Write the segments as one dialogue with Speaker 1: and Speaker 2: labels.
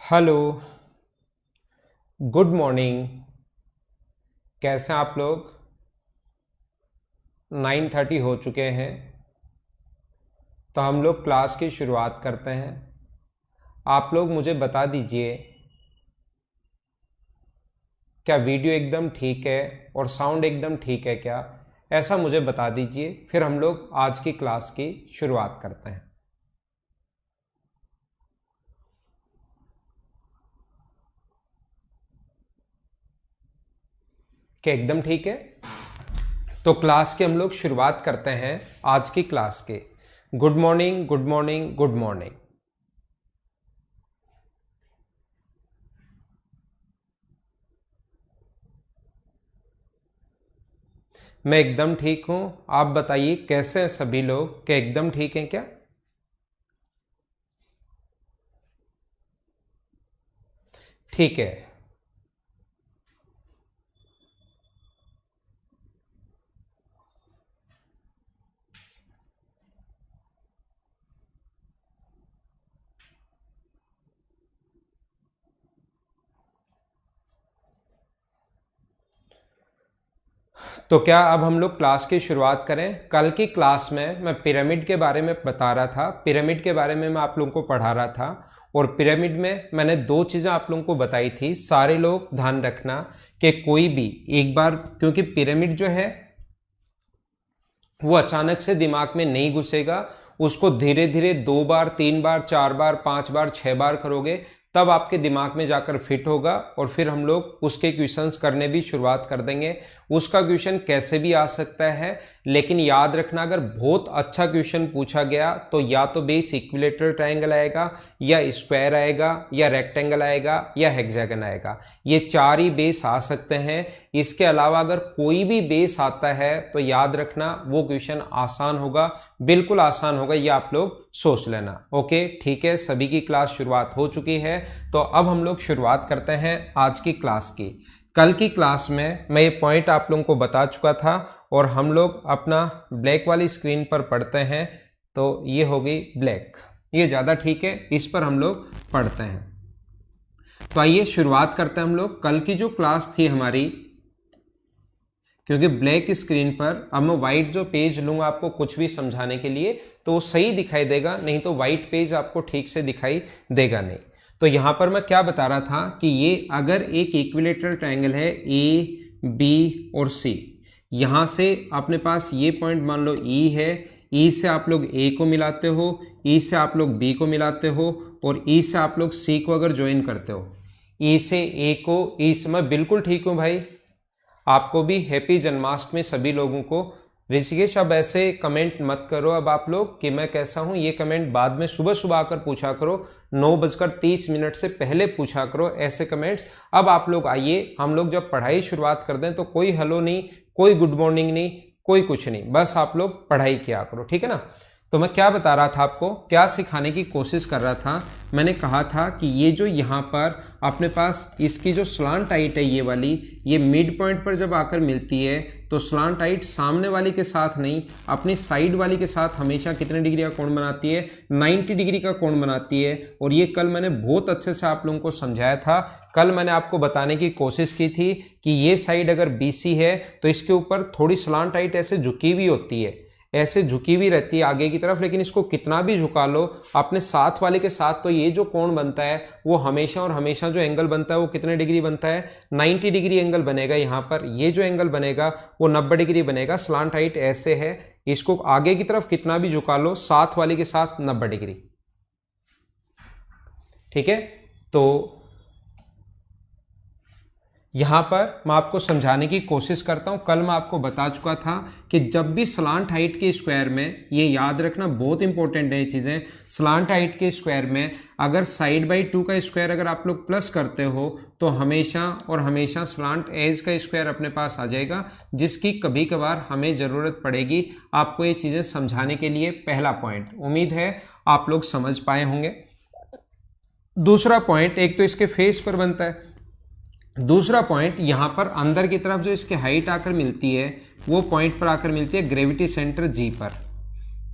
Speaker 1: Hello, good morning. कैसे हैं आप लोग? 9:30 हो चुके हैं, तो हम लोग क्लास की शुरुआत करते हैं। आप लोग मुझे बता दीजिए, क्या वीडियो एकदम ठीक है और साउंड एकदम ठीक है क्या? ऐसा मुझे बता दीजिए, फिर हम लोग आज की क्लास की शुरुआत करते हैं। क्या एकदम ठीक है? तो क्लास की हम लोग शुरुआत करते हैं आज की क्लास के। Good morning, good morning, good morning. मैं एकदम ठीक हूं। आप बताइए कैसे हैं सभी लोग? क्या एकदम ठीक हैं क्या? ठीक है। तो क्या अब हम लोग क्लास की शुरुआत करें? कल की क्लास में मैं पिरामिड के बारे में बता रहा था, पिरामिड के बारे में मैं आप लोगों को पढ़ा रहा था। और पिरामिड में मैंने दो चीज़ें आप लोगों को बताई थी। सारे लोग ध्यान रखना कि कोई भी एक बार, क्योंकि पिरामिड जो है वो अचानक से दिमाग में नहीं घुसेगा। उसको धीरे धीरे 2 बार, 3 बार, 4 बार, 5 बार, 6 बार करोगे तब आपके दिमाग में जाकर फिट होगा। और फिर हम लोग उसके क्वेश्चंस करने भी शुरुआत कर देंगे। उसका क्वेश्चन कैसे भी आ सकता है, लेकिन याद रखना अगर बहुत अच्छा क्वेश्चन पूछा गया तो या तो बेस इक्विलेटरल ट्रायंगल आएगा, या स्क्वायर आएगा, या रेक्टेंगल आएगा, या हेक्सागन आएगा। ये चार ही बेस आ सकते हैं। इसके अलावा अगर कोई भी बेस आता है तो याद रखना वो क्वेश्चन आसान होगा, बिल्कुल आसान होगा, ये आप लोग सोच लेना। ओके, ठीक है। सभी की क्लास शुरुआत हो चुकी है, तो अब हम लोग शुरुआत करते हैं आज की क्लास की। कल की क्लास में मैं ये पॉइंट आप लोगों को बता चुका था और हम लोग अपना ब्लैक वाली स्क्रीन पर पढ़ते हैं। तो ये हो गई ब्लैक, ये ज़्यादा ठीक है, इस पर हम लोग पढ़ते हैं। तो आइए शुरुआत करते हैं हम लोग। कल की जो क्लास थी हमारी, क्योंकि ब्लैक स्क्रीन पर अब मैं व्हाइट जो पेज लूंगा आपको कुछ भी समझाने के लिए तो वो सही दिखाई देगा, नहीं तो व्हाइट पेज आपको ठीक से दिखाई देगा नहीं। तो यहां पर मैं क्या बता रहा था कि ये अगर एक इक्विलेटरल ट्रायंगल है ए, बी और सी, यहां से अपने पास ये पॉइंट मान लो ई है, ई से आप लोग ए को मिलाते हो, ई से आप लोग बी को मिलाते हो, और ई से आप लोग सी को अगर ज्वाइन करते हो, ई से ए को, ई से मैं बिल्कुल ठीक हूं भाई। आपको भी हैप्पी जन्माष्टमी सभी लोगों को। ऋषिकेश अब ऐसे कमेंट मत करो अब आप लोग कि मैं कैसा हूं, ये कमेंट बाद में सुबह सुबह आकर पूछा करो, 9:30 से पहले पूछा करो ऐसे कमेंट्स। अब आप लोग आइए, हम लोग जब पढ़ाई शुरुआत कर दें तो कोई हेलो नहीं, कोई गुड मॉर्निंग नहीं, कोई कुछ नहीं, बस आप लोग पढ़ाई किया करो, ठीक है ना। तो मैं क्या बता रहा था आपको, क्या सिखाने की कोशिश कर रहा था। मैंने कहा था कि ये जो यहाँ पर अपने पास इसकी जो स्लांट हाइट है ये वाली, ये मिड पॉइंट पर जब आकर मिलती है तो स्लांट हाइट सामने वाली के साथ नहीं, अपनी साइड वाली के साथ हमेशा कितने डिग्री का कोण बनाती है? 90 डिग्री का कोण बनाती है। और ये कल मैंने बहुत अच्छे से आप लोगों को समझाया था। कल मैंने आपको बताने की कोशिश की थी कि ये साइड अगर BC है तो इसके ऊपर थोड़ी स्लांट हाइट ऐसे झुकी हुई होती है, ऐसे झुकी भी रहती है आगे की तरफ, लेकिन इसको कितना भी झुका लो अपने साथ वाले के साथ, तो ये जो कोण बनता है वो हमेशा और हमेशा जो एंगल बनता है वो कितने डिग्री बनता है? 90 डिग्री एंगल बनेगा। यहाँ पर ये जो एंगल बनेगा वो 90 डिग्री बनेगा। स्लांट हाइट ऐसे है, इसको आगे की तरफ कितना भी झुका लो साथ वाले के साथ 90 डिग्री, ठीक है। तो यहां पर मैं आपको समझाने की कोशिश करता हूं। कल मैं आपको बता चुका था कि जब भी स्लांट हाइट के स्क्वायर में, ये याद रखना बहुत इंपॉर्टेंट है ये चीजें, स्लांट हाइट के स्क्वायर में अगर साइड बाई 2 का स्क्वायर अगर आप लोग प्लस करते हो तो हमेशा और हमेशा स्लांट एज का स्क्वायर अपने पास आ जाएगा, जिसकी कभी कभार हमें जरूरत पड़ेगी आपको ये चीजें समझाने के लिए। पहला पॉइंट उम्मीद है आप लोग समझ पाए होंगे। दूसरा पॉइंट, एक तो इसके फेस पर बनता है, दूसरा पॉइंट यहां पर अंदर की तरफ जो इसकी हाइट आकर मिलती है वो पॉइंट पर आकर मिलती है ग्रेविटी सेंटर G पर।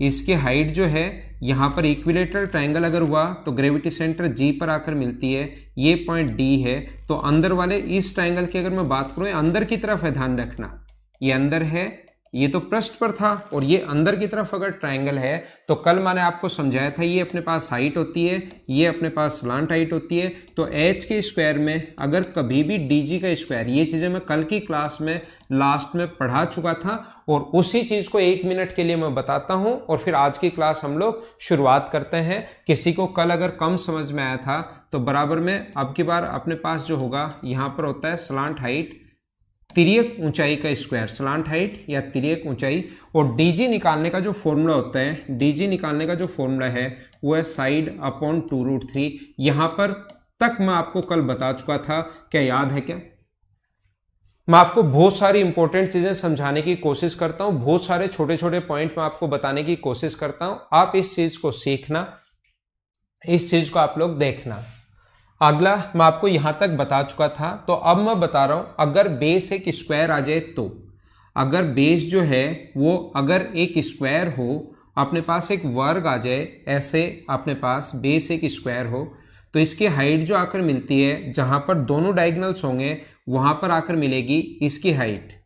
Speaker 1: इसकी हाइट जो है यहाँ पर इक्विलेटरल ट्रायंगल अगर हुआ तो ग्रेविटी सेंटर जी पर आकर मिलती है, ये पॉइंट डी है। तो अंदर वाले इस ट्रायंगल की अगर मैं बात करूँ, अंदर की तरफ है, ध्यान रखना ये अंदर है, ये तो पृष्ठ पर था और ये अंदर की तरफ अगर ट्रायंगल है तो कल मैंने आपको समझाया था ये अपने पास हाइट होती है, ये अपने पास स्लांट हाइट होती है। तो एच के स्क्वायर में अगर कभी भी डीजी का स्क्वायर, ये चीज़ें मैं कल की क्लास में लास्ट में पढ़ा चुका था और उसी चीज़ को 1 मिनट के लिए मैं बताता हूँ और फिर आज की क्लास हम लोग शुरुआत करते हैं। किसी को कल अगर कम समझ में आया था तो बराबर में अब की बार अपने पास जो होगा यहाँ पर होता है स्लांट हाइट, तिर्यक ऊंचाई का स्क्वायर, स्लांट हाइट या तिर्यक ऊंचाई। और डीजी निकालने का जो फॉर्मूला होता है, डीजी निकालने का जो फॉर्मूला है वो है साइड अपॉन 2√3। यहाँ पर तक मैं आपको कल बता चुका था, क्या याद है क्या? मैं आपको बहुत सारी इंपॉर्टेंट चीजें समझाने की कोशिश करता हूँ, बहुत सारे छोटे छोटे पॉइंट मैं आपको बताने की कोशिश करता हूँ। आप इस चीज को सीखना, इस चीज को आप लोग देखना। अगला मैं आपको यहां तक बता चुका था, तो अब मैं बता रहा हूं अगर बेस एक स्क्वायर आ जाए तो, अगर बेस जो है वो अगर एक स्क्वायर हो, अपने पास एक वर्ग आ जाए, ऐसे अपने पास बेस एक स्क्वायर हो, तो इसकी हाइट जो आकर मिलती है, जहां पर दोनों डायगोनल्स होंगे वहां पर आकर मिलेगी इसकी हाइट।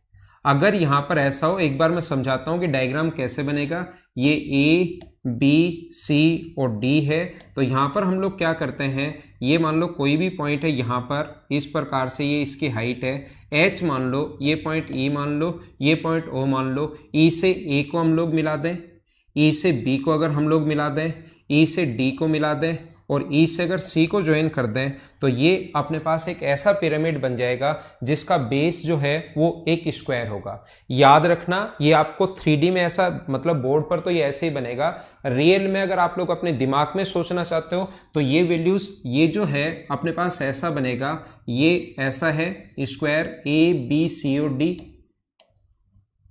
Speaker 1: अगर यहां पर ऐसा हो, एक बार मैं समझाता हूं कि डायग्राम कैसे बनेगा। ये ए बी सी और डी है, तो यहाँ पर हम लोग क्या करते हैं, ये मान लो कोई भी पॉइंट है यहाँ पर, इस प्रकार से ये इसकी हाइट है, एच मान लो, ये पॉइंट ई मान लो, ये पॉइंट ओ मान लो। ई से ए को हम लोग मिला दें, ई से बी को अगर हम लोग मिला दें, ई से डी को मिला दें और ई से अगर सी को ज्वाइन कर दें, तो ये अपने पास एक ऐसा पिरामिड बन जाएगा जिसका बेस जो है वो एक स्क्वायर होगा। याद रखना, ये आपको 3D में ऐसा, मतलब बोर्ड पर तो ये ऐसे ही बनेगा, रियल में अगर आप लोग अपने दिमाग में सोचना चाहते हो तो ये वैल्यूज, ये जो है अपने पास ऐसा बनेगा, ये ऐसा है स्क्वायर ए बी सी और डी,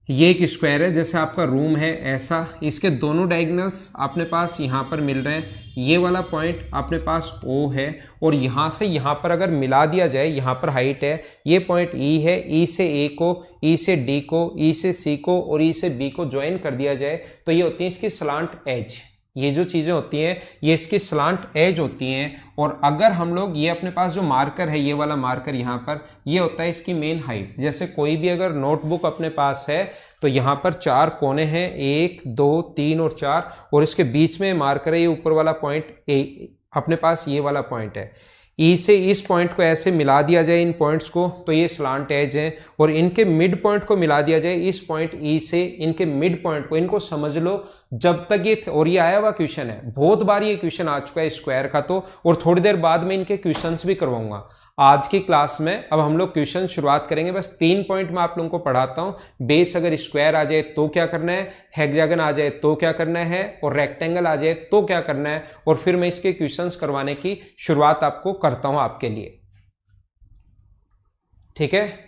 Speaker 1: ये एक स्क्वायर है जैसे आपका रूम है ऐसा, इसके दोनों डायगोनल्स अपने पास यहाँ पर मिल रहे हैं, ये वाला पॉइंट अपने पास O है और यहाँ से यहाँ पर अगर मिला दिया जाए, यहाँ पर हाइट है, ये पॉइंट E है, E से A को, E से D को, E से C को और E से B को ज्वाइन कर दिया जाए, तो ये होती है इसकी स्लांट एज। ये जो चीज़ें होती हैं ये इसकी स्लांट एज होती हैं। और अगर हम लोग, ये अपने पास जो मार्कर है, ये वाला मार्कर यहाँ पर, ये होता है इसकी मेन हाइट। जैसे कोई भी अगर नोटबुक अपने पास है तो यहाँ पर 4 कोने हैं, 1 2 3 और 4, और इसके बीच में मार्कर है, ये ऊपर वाला पॉइंट ए, अपने पास ये वाला पॉइंट है। ई से इस पॉइंट को ऐसे मिला दिया जाए, इन पॉइंट्स को, तो ये स्लांट एज है। और इनके मिड पॉइंट को मिला दिया जाए, इस पॉइंट ई से इनके मिड पॉइंट को, इनको समझ लो जब तक ये, और ये आया हुआ क्वेश्चन है, बहुत बार ये क्वेश्चन आ चुका है स्क्वायर का तो, और थोड़ी देर बाद में इनके क्वेश्चंस भी करवाऊंगा। आज की क्लास में अब हम लोग क्वेश्चन शुरुआत करेंगे। बस 3 पॉइंट मैं आप लोगों को पढ़ाता हूं। बेस अगर स्क्वायर आ जाए तो क्या करना है, हेक्सागन आ जाए तो क्या करना है, और रेक्टेंगल आ जाए तो क्या करना है, और फिर मैं इसके क्वेश्चंस करवाने की शुरुआत आपको करता हूं आपके लिए। ठीक है,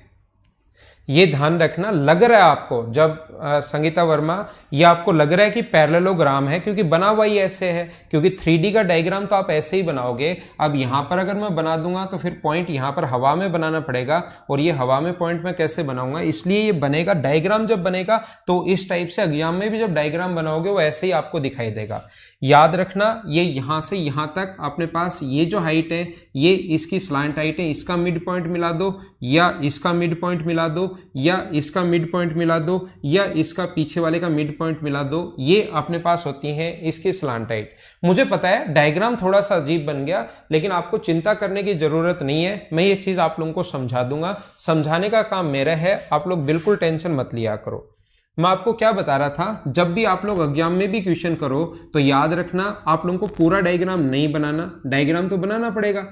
Speaker 1: ये ध्यान रखना। लग रहा है आपको, जब संगीता वर्मा, ये आपको लग रहा है कि पैरेललोग्राम है क्योंकि बना हुआ ही ऐसे है, क्योंकि 3D का डायग्राम तो आप ऐसे ही बनाओगे। अब यहाँ पर अगर मैं बना दूंगा तो फिर पॉइंट यहाँ पर हवा में बनाना पड़ेगा, और ये हवा में पॉइंट मैं कैसे बनाऊंगा, इसलिए ये बनेगा डायग्राम। जब बनेगा तो इस टाइप से एग्जाम में भी जब डायग्राम बनाओगे वो ऐसे ही आपको दिखाई देगा। याद रखना, ये यहां से यहां तक अपने पास ये जो हाइट है, ये इसकी स्लांट हाइट है, इसका मिड पॉइंट मिला दो, या इसका मिड पॉइंट मिला दो, या इसका मिड पॉइंट मिला दो, या इसका पीछे वाले का मिड पॉइंट मिला दो, ये अपने पास होती है इसकी स्लांट हाइट। मुझे पता है डायग्राम थोड़ा सा अजीब बन गया, लेकिन आपको चिंता करने की जरूरत नहीं है, मैं ये चीज आप लोगों को समझा दूंगा। समझाने का काम मेरा है, आप लोग बिल्कुल टेंशन मत लिया करो। मैं आपको क्या बता रहा था, जब भी आप लोग एग्जाम में भी क्वेश्चन करो तो याद रखना, आप लोगों को पूरा डायग्राम नहीं बनाना, डायग्राम तो बनाना पड़ेगा।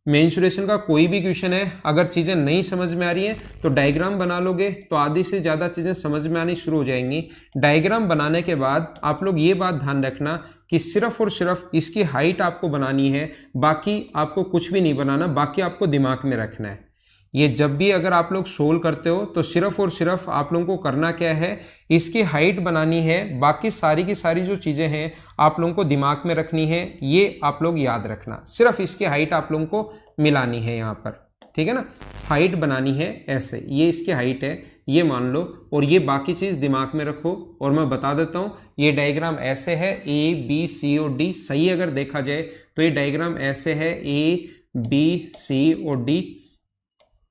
Speaker 1: मेंसुरेशन का कोई भी क्वेश्चन है, अगर चीजें नहीं समझ में आ रही हैं तो डायग्राम बना लोगे तो आधी से ज्यादा चीजें समझ में आनी शुरू हो जाएंगी। डायग्राम बनाने के बाद आप लोग ये बात ध्यान रखना कि सिर्फ और सिर्फ इसकी हाइट आपको बनानी है, बाकी आपको कुछ भी नहीं बनाना, बाकी आपको दिमाग में रखना है। ये जब भी अगर आप लोग सोल्व करते हो तो सिर्फ और सिर्फ आप लोगों को करना क्या है, इसकी हाइट बनानी है, बाकी सारी की सारी जो चीज़ें हैं आप लोगों को दिमाग में रखनी है, ये आप लोग याद रखना। सिर्फ इसकी हाइट आप लोगों को मिलानी है यहाँ पर। ठीक है ना। हाइट बनानी है ऐसे, ये इसकी हाइट है ये मान लो, और ये बाकी चीज दिमाग में रखो। और मैं बता देता हूं ये डायग्राम ऐसे है, ए बी सी और डी, सही अगर देखा जाए तो ये डायग्राम ऐसे है, ए बी सी और डी,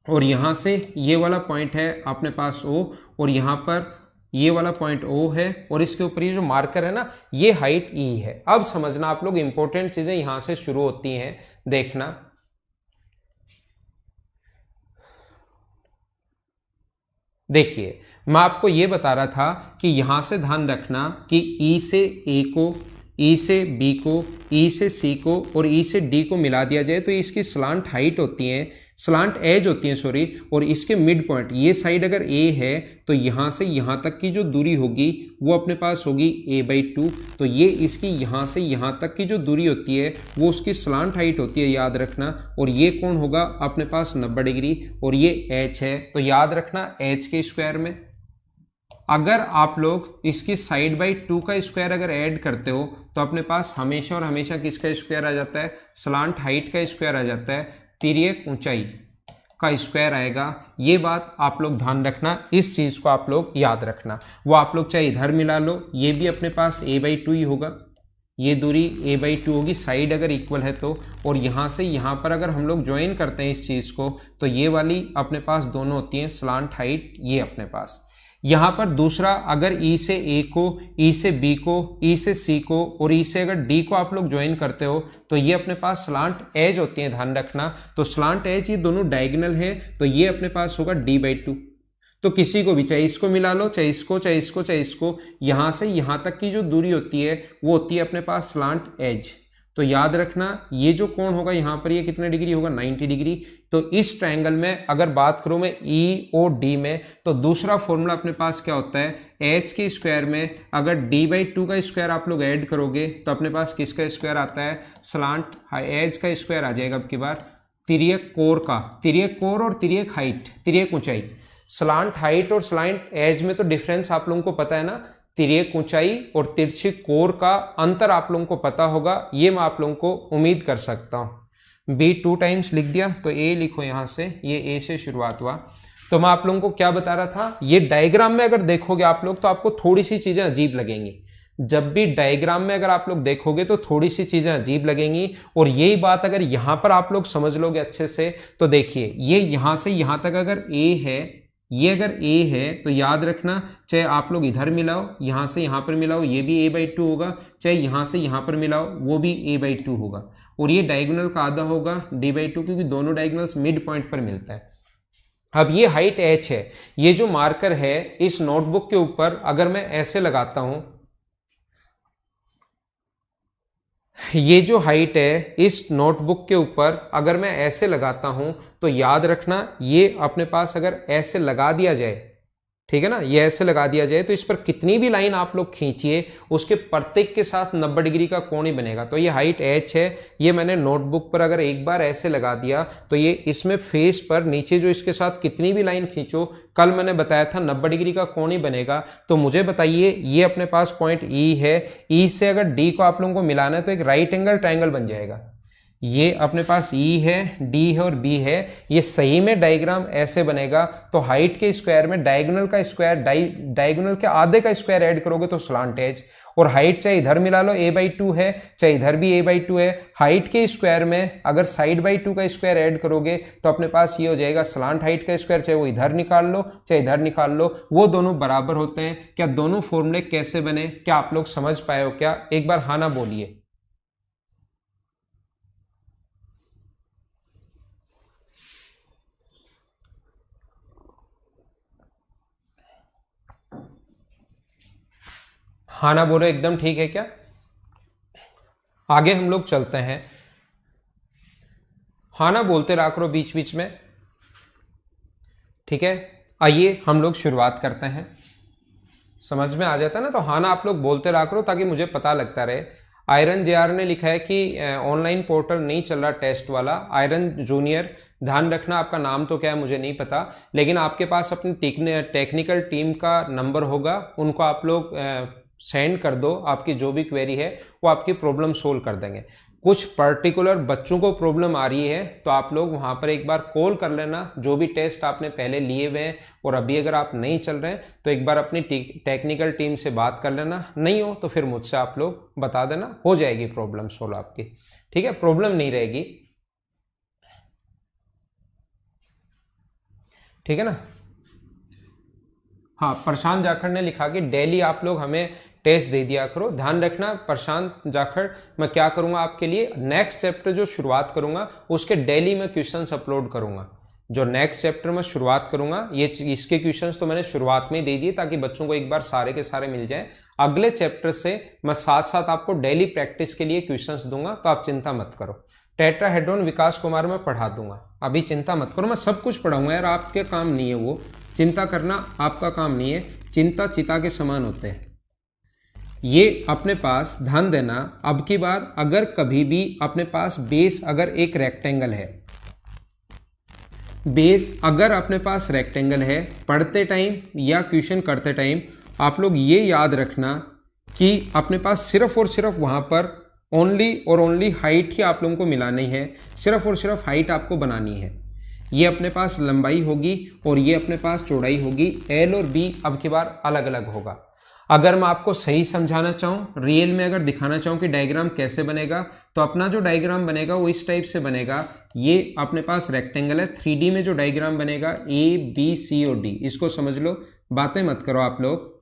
Speaker 1: और यहां से ये वाला पॉइंट है अपने पास ओ, और यहां पर ये वाला पॉइंट ओ है, और इसके ऊपर ये जो मार्कर है ना ये हाइट ई है। अब समझना आप लोग, इंपॉर्टेंट चीजें यहां से शुरू होती हैं, देखना। देखिए मैं आपको ये बता रहा था कि यहां से ध्यान रखना कि ई से ए को, ई से बी को, ई से सी को और ई से डी को मिला दिया जाए तो इसकी स्लांट हाइट होती है, स्लांट एज होती है सॉरी, और इसके मिड पॉइंट ये साइड अगर ए है तो यहां से यहां तक की जो दूरी होगी वो अपने पास होगी a/2। तो ये इसकी यहां से यहां तक की जो दूरी होती है वो उसकी स्लांट हाइट होती है, याद रखना। और ये कौन होगा अपने पास 90 डिग्री, और ये h है, तो याद रखना h के स्क्वायर में अगर आप लोग इसकी साइड बाई 2 का स्क्वायर अगर ऐड करते हो तो अपने पास हमेशा और हमेशा किसका स्क्वायर आ जाता है, स्लांट हाइट का स्क्वायर आ जाता है, तिर्यक ऊंचाई का स्क्वायर आएगा। ये बात आप लोग ध्यान रखना, इस चीज को आप लोग याद रखना। वो आप लोग चाहे इधर मिला लो, ये भी अपने पास a/2 ही होगा, ये दूरी a/2 होगी साइड अगर इक्वल है तो। और यहाँ से यहाँ पर अगर हम लोग ज्वाइन करते हैं इस चीज को तो ये वाली अपने पास दोनों होती हैं स्लांट हाइट, ये अपने पास। यहाँ पर दूसरा अगर ई से ए को, ई से बी को, ई से सी को और ई से अगर डी को आप लोग ज्वाइन करते हो तो ये अपने पास स्लांट एज होती है, ध्यान रखना। तो स्लांट एज ये दोनों डायगोनल है तो ये अपने पास होगा d/2। तो किसी को भी चाहे इसको मिला लो, चाहे इसको, चाहे इसको, चाहे इसको, यहां से यहां तक की जो दूरी होती है वो होती है अपने पास स्लांट एज। तो याद रखना ये जो कोण होगा यहाँ पर ये कितने डिग्री होगा, 90 डिग्री। तो इस ट्रायंगल में अगर बात करूं मैं ई और डी में तो दूसरा फॉर्मूला अपने पास क्या होता है, एच के स्क्वायर में अगर d/2 का स्क्वायर आप लोग ऐड करोगे तो अपने पास किसका स्क्वायर आता है, स्लांट एज का स्क्वायर आ जाएगा। अब की बार तिर्यक कोर का, तिर्यक कोर और तिर्यक हाइट, तिर्यक ऊंचाई, स्लांट हाइट और स्लांट एज में तो डिफरेंस आप लोगों को पता है ना, तिर्यक ऊंचाई और तिरछी कोर का अंतर आप लोगों को पता होगा, ये मैं आप लोगों को उम्मीद कर सकता हूं। बी 2 टाइम्स लिख दिया तो ए लिखो, यहां से ये ए से शुरुआत हुआ। तो मैं आप लोगों को क्या बता रहा था, ये डायग्राम में अगर देखोगे आप लोग तो आपको थोड़ी सी चीजें अजीब लगेंगी। जब भी डायग्राम में अगर आप लोग देखोगे तो थोड़ी सी चीजें अजीब लगेंगी, और यही बात अगर यहां पर आप लोग समझ लोगे अच्छे से तो देखिए ये यहां से यहां तक अगर ए है, ये अगर a है तो याद रखना चाहे आप लोग इधर मिलाओ, यहां से यहां पर मिलाओ ये भी a/2 होगा, चाहे यहां से यहां पर मिलाओ वो भी a/2 होगा, और ये डायगोनल का आधा होगा d/2 क्योंकि दोनों डायगोनल्स मिड पॉइंट पर मिलता है। अब ये हाइट h है, ये जो मार्कर है इस नोटबुक के ऊपर अगर मैं ऐसे लगाता हूं, ये जो हाइट है इस नोटबुक के ऊपर अगर मैं ऐसे लगाता हूं तो याद रखना ये अपने पास अगर ऐसे लगा दिया जाए, ठीक है ना, ये ऐसे लगा दिया जाए तो इस पर कितनी भी लाइन आप लोग खींचिए उसके प्रत्येक के साथ 90 डिग्री का कोण ही बनेगा। तो ये हाइट h है, ये मैंने नोटबुक पर अगर एक बार ऐसे लगा दिया तो ये इसमें फेस पर नीचे जो इसके साथ कितनी भी लाइन खींचो, कल मैंने बताया था 90 डिग्री का कोण ही बनेगा। तो मुझे बताइए ये अपने पास पॉइंट E है, E से अगर D को आप लोगों को मिलाना है तो एक राइट एंगल ट्रायंगल बन जाएगा। ये अपने पास E है, D है और B है, ये सही में डायग्राम ऐसे बनेगा। तो हाइट के स्क्वायर में डायगोनल का स्क्वायर, डायगोनल के आधे का स्क्वायर ऐड करोगे तो स्लांट एज, और हाइट चाहे इधर मिला लो a/2 है, चाहे इधर भी a/2 है, हाइट के स्क्वायर में अगर साइड बाई 2 का स्क्वायर ऐड करोगे तो अपने पास ये हो जाएगा स्लांट हाइट का स्क्वायर, चाहे वो इधर निकाल लो चाहे इधर निकाल लो वो दोनों बराबर होते हैं। क्या दोनों फॉर्मूले कैसे बने, क्या आप लोग समझ पाए हो क्या, एक बार हाँ ना बोलिए। हाँ ना बोलो, एकदम ठीक है क्या। आगे हम लोग चलते हैं, हाँ ना बोलते रहा करो बीच बीच में, ठीक है। आइए हम लोग शुरुआत करते हैं, समझ में आ जाता है ना, तो हाँ ना आप लोग बोलते रहा करो ताकि मुझे पता लगता रहे। आयरन JR ने लिखा है कि ऑनलाइन पोर्टल नहीं चल रहा टेस्ट वाला, आयरन जूनियर ध्यान रखना, आपका नाम तो क्या है मुझे नहीं पता, लेकिन आपके पास अपनी टेक्निकल टीम का नंबर होगा, उनको आप लोग सेंड कर दो, आपकी जो भी क्वेरी है वो आपकी प्रॉब्लम सोल्व कर देंगे। कुछ पर्टिकुलर बच्चों को प्रॉब्लम आ रही है तो आप लोग वहां पर एक बार कॉल कर लेना, जो भी टेस्ट आपने पहले लिए हुए हैं और अभी अगर आप नहीं चल रहे हैं तो एक बार अपनी टेक्निकल टीम से बात कर लेना, नहीं हो तो फिर मुझसे आप लोग बता देना, हो जाएगी प्रॉब्लम सोल्व आपकी। ठीक है, प्रॉब्लम नहीं रहेगी। ठीक है ना। हाँ, प्रशांत जाखड़ ने लिखा कि डेली आप लोग हमें टेस्ट दे दिया करो। ध्यान रखना प्रशांत जाखड़, मैं क्या करूंगा आपके लिए, नेक्स्ट चैप्टर जो शुरुआत करूंगा उसके डेली मैं क्वेश्चंस अपलोड करूंगा। जो नेक्स्ट चैप्टर में शुरुआत करूंगा ये इसके क्वेश्चंस तो मैंने शुरुआत में ही दे दिए ताकि बच्चों को एक बार सारे के सारे मिल जाएं। अगले चैप्टर से मैं साथ साथ आपको डेली प्रैक्टिस के लिए क्वेश्चंस दूंगा, तो आप चिंता मत करो। टेट्राहेड्रॉन विकास कुमार में पढ़ा दूंगा, अभी चिंता मत करो, मैं सब कुछ पढ़ाऊंगा यार, आपके काम नहीं है वो, चिंता करना आपका काम नहीं है, चिंता चिता के समान होते हैं। ये अपने पास ध्यान देना, अब की बार अगर कभी भी अपने पास बेस अगर एक रेक्टेंगल है, बेस अगर अपने पास रेक्टेंगल है, पढ़ते टाइम या क्वेश्चन करते टाइम आप लोग ये याद रखना कि अपने पास सिर्फ और सिर्फ वहां पर ओनली और ओनली हाइट ही आप लोगों को मिलानी है, सिर्फ और सिर्फ हाइट आपको बनानी है। ये अपने पास लंबाई होगी और ये अपने पास चौड़ाई होगी, एल और बी अब की बार अलग अलग होगा। अगर मैं आपको सही समझाना चाहूँ, रियल में अगर दिखाना चाहूँ कि डायग्राम कैसे बनेगा, तो अपना जो डायग्राम बनेगा वो इस टाइप से बनेगा। ये अपने पास रेक्टेंगल है, 3D में जो डायग्राम बनेगा ए बी सी और डी, इसको समझ लो, बातें मत करो आप लोग।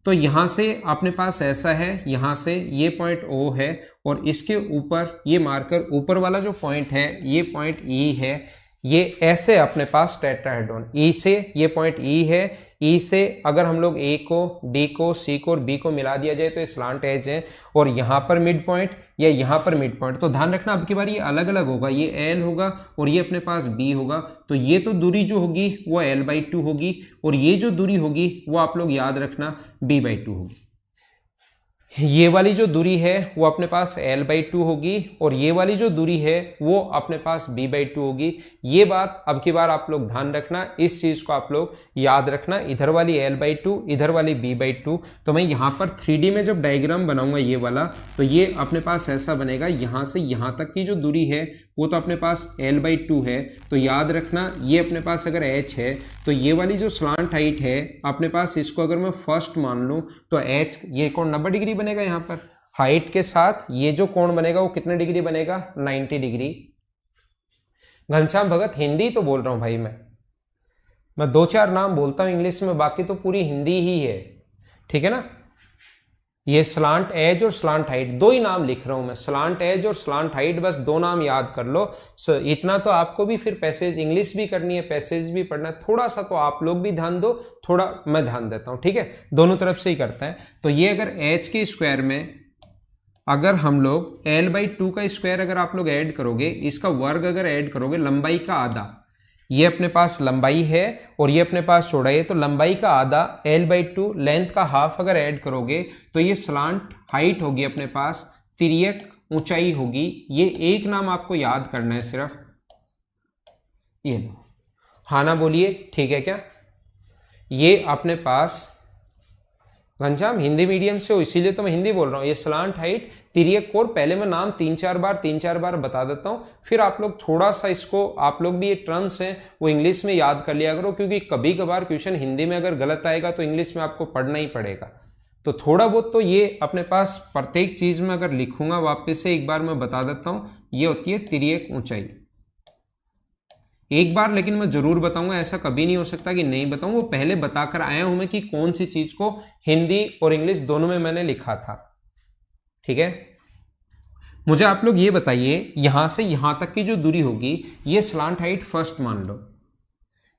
Speaker 1: तो यहां से अपने पास ऐसा है, यहां से ये पॉइंट O है और इसके ऊपर ये मार्कर ऊपर वाला जो पॉइंट है ये पॉइंट E है। ये ऐसे अपने पास टेट्राहेड्रॉन E से ये पॉइंट E है, E से अगर हम लोग A को D को C को और B को मिला दिया जाए तो ये स्लांट एज है, और यहाँ पर मिड पॉइंट या यहाँ पर मिड पॉइंट। तो ध्यान रखना अब की बार ये अलग अलग होगा, ये L होगा और ये अपने पास B होगा। तो ये तो दूरी जो होगी वो L/2 होगी और ये जो दूरी होगी वो आप लोग याद रखना B/2 होगी। ये वाली जो दूरी है वो अपने पास L/2 होगी और ये वाली जो दूरी है वो अपने पास B/2 होगी। ये बात अब की बार आप लोग ध्यान रखना, इस चीज को आप लोग याद रखना, इधर वाली L/2 इधर वाली B/2। तो मैं यहाँ पर 3D में जब डायग्राम बनाऊंगा ये वाला, तो ये अपने पास ऐसा बनेगा, यहाँ से यहाँ तक की जो दूरी है वो तो अपने पास L/2 है। तो याद रखना ये अपने पास अगर H है तो ये वाली जो स्लांट हाइट है अपने पास, इसको अगर मैं फर्स्ट मान लूं तो H ये कोण 90 डिग्री बनेगा। यहाँ पर हाइट के साथ ये जो कोण बनेगा वो कितने डिग्री बनेगा, 90 डिग्री। घनश्याम भगत हिंदी तो बोल रहा हूं भाई, मैं 2-4 नाम बोलता हूं इंग्लिश में, बाकी तो पूरी हिंदी ही है। ठीक है ना। ये स्लांट एज और स्लांट हाइट दो ही नाम लिख रहा हूं मैं, स्लांट एज और स्लांट हाइट, बस दो नाम याद कर लो। इतना तो आपको भी फिर पैसेज इंग्लिश भी करनी है, पैसेज भी पढ़ना है, थोड़ा सा तो आप लोग भी ध्यान दो, थोड़ा मैं ध्यान देता हूं। ठीक है, दोनों तरफ से ही करता है। तो ये अगर एच के स्क्वायर में अगर हम लोग L/2 का स्क्वायर अगर आप लोग ऐड करोगे, इसका वर्ग अगर ऐड करोगे, लंबाई का आधा, ये अपने पास लंबाई है और ये अपने पास चौड़ाई है, तो लंबाई का आधा L/2 लेंथ का हाफ अगर ऐड करोगे तो ये स्लांट हाइट होगी अपने पास, तिर्यक ऊंचाई होगी। ये एक नाम आपको याद करना है सिर्फ, ये लो। हाँ ना बोलिए, ठीक है क्या। ये अपने पास घनश्याम हिंदी मीडियम से हो इसीलिए तो मैं हिंदी बोल रहा हूँ। ये स्लांट हाइट तिर्यक कोण, पहले मैं नाम 3-4 बार बता देता हूँ, फिर आप लोग थोड़ा सा इसको, आप लोग भी ये टर्म्स हैं वो इंग्लिश में याद कर लिया करो, क्योंकि कभी कभार क्वेश्चन हिंदी में अगर गलत आएगा तो इंग्लिश में आपको पढ़ना ही पड़ेगा। तो थोड़ा बहुत तो ये अपने पास प्रत्येक चीज में अगर लिखूंगा, वापस से एक बार मैं बता देता हूँ, ये होती है तिर्यक ऊंचाई। एक बार लेकिन मैं जरूर बताऊंगा, ऐसा कभी नहीं हो सकता कि नहीं बताऊं, वो पहले बताकर आया हूं मैं कि कौन सी चीज को हिंदी और इंग्लिश दोनों में मैंने लिखा था। ठीक है, मुझे आप लोग ये बताइए, यहां से यहां तक की जो दूरी होगी ये स्लांट हाइट फर्स्ट मान लो,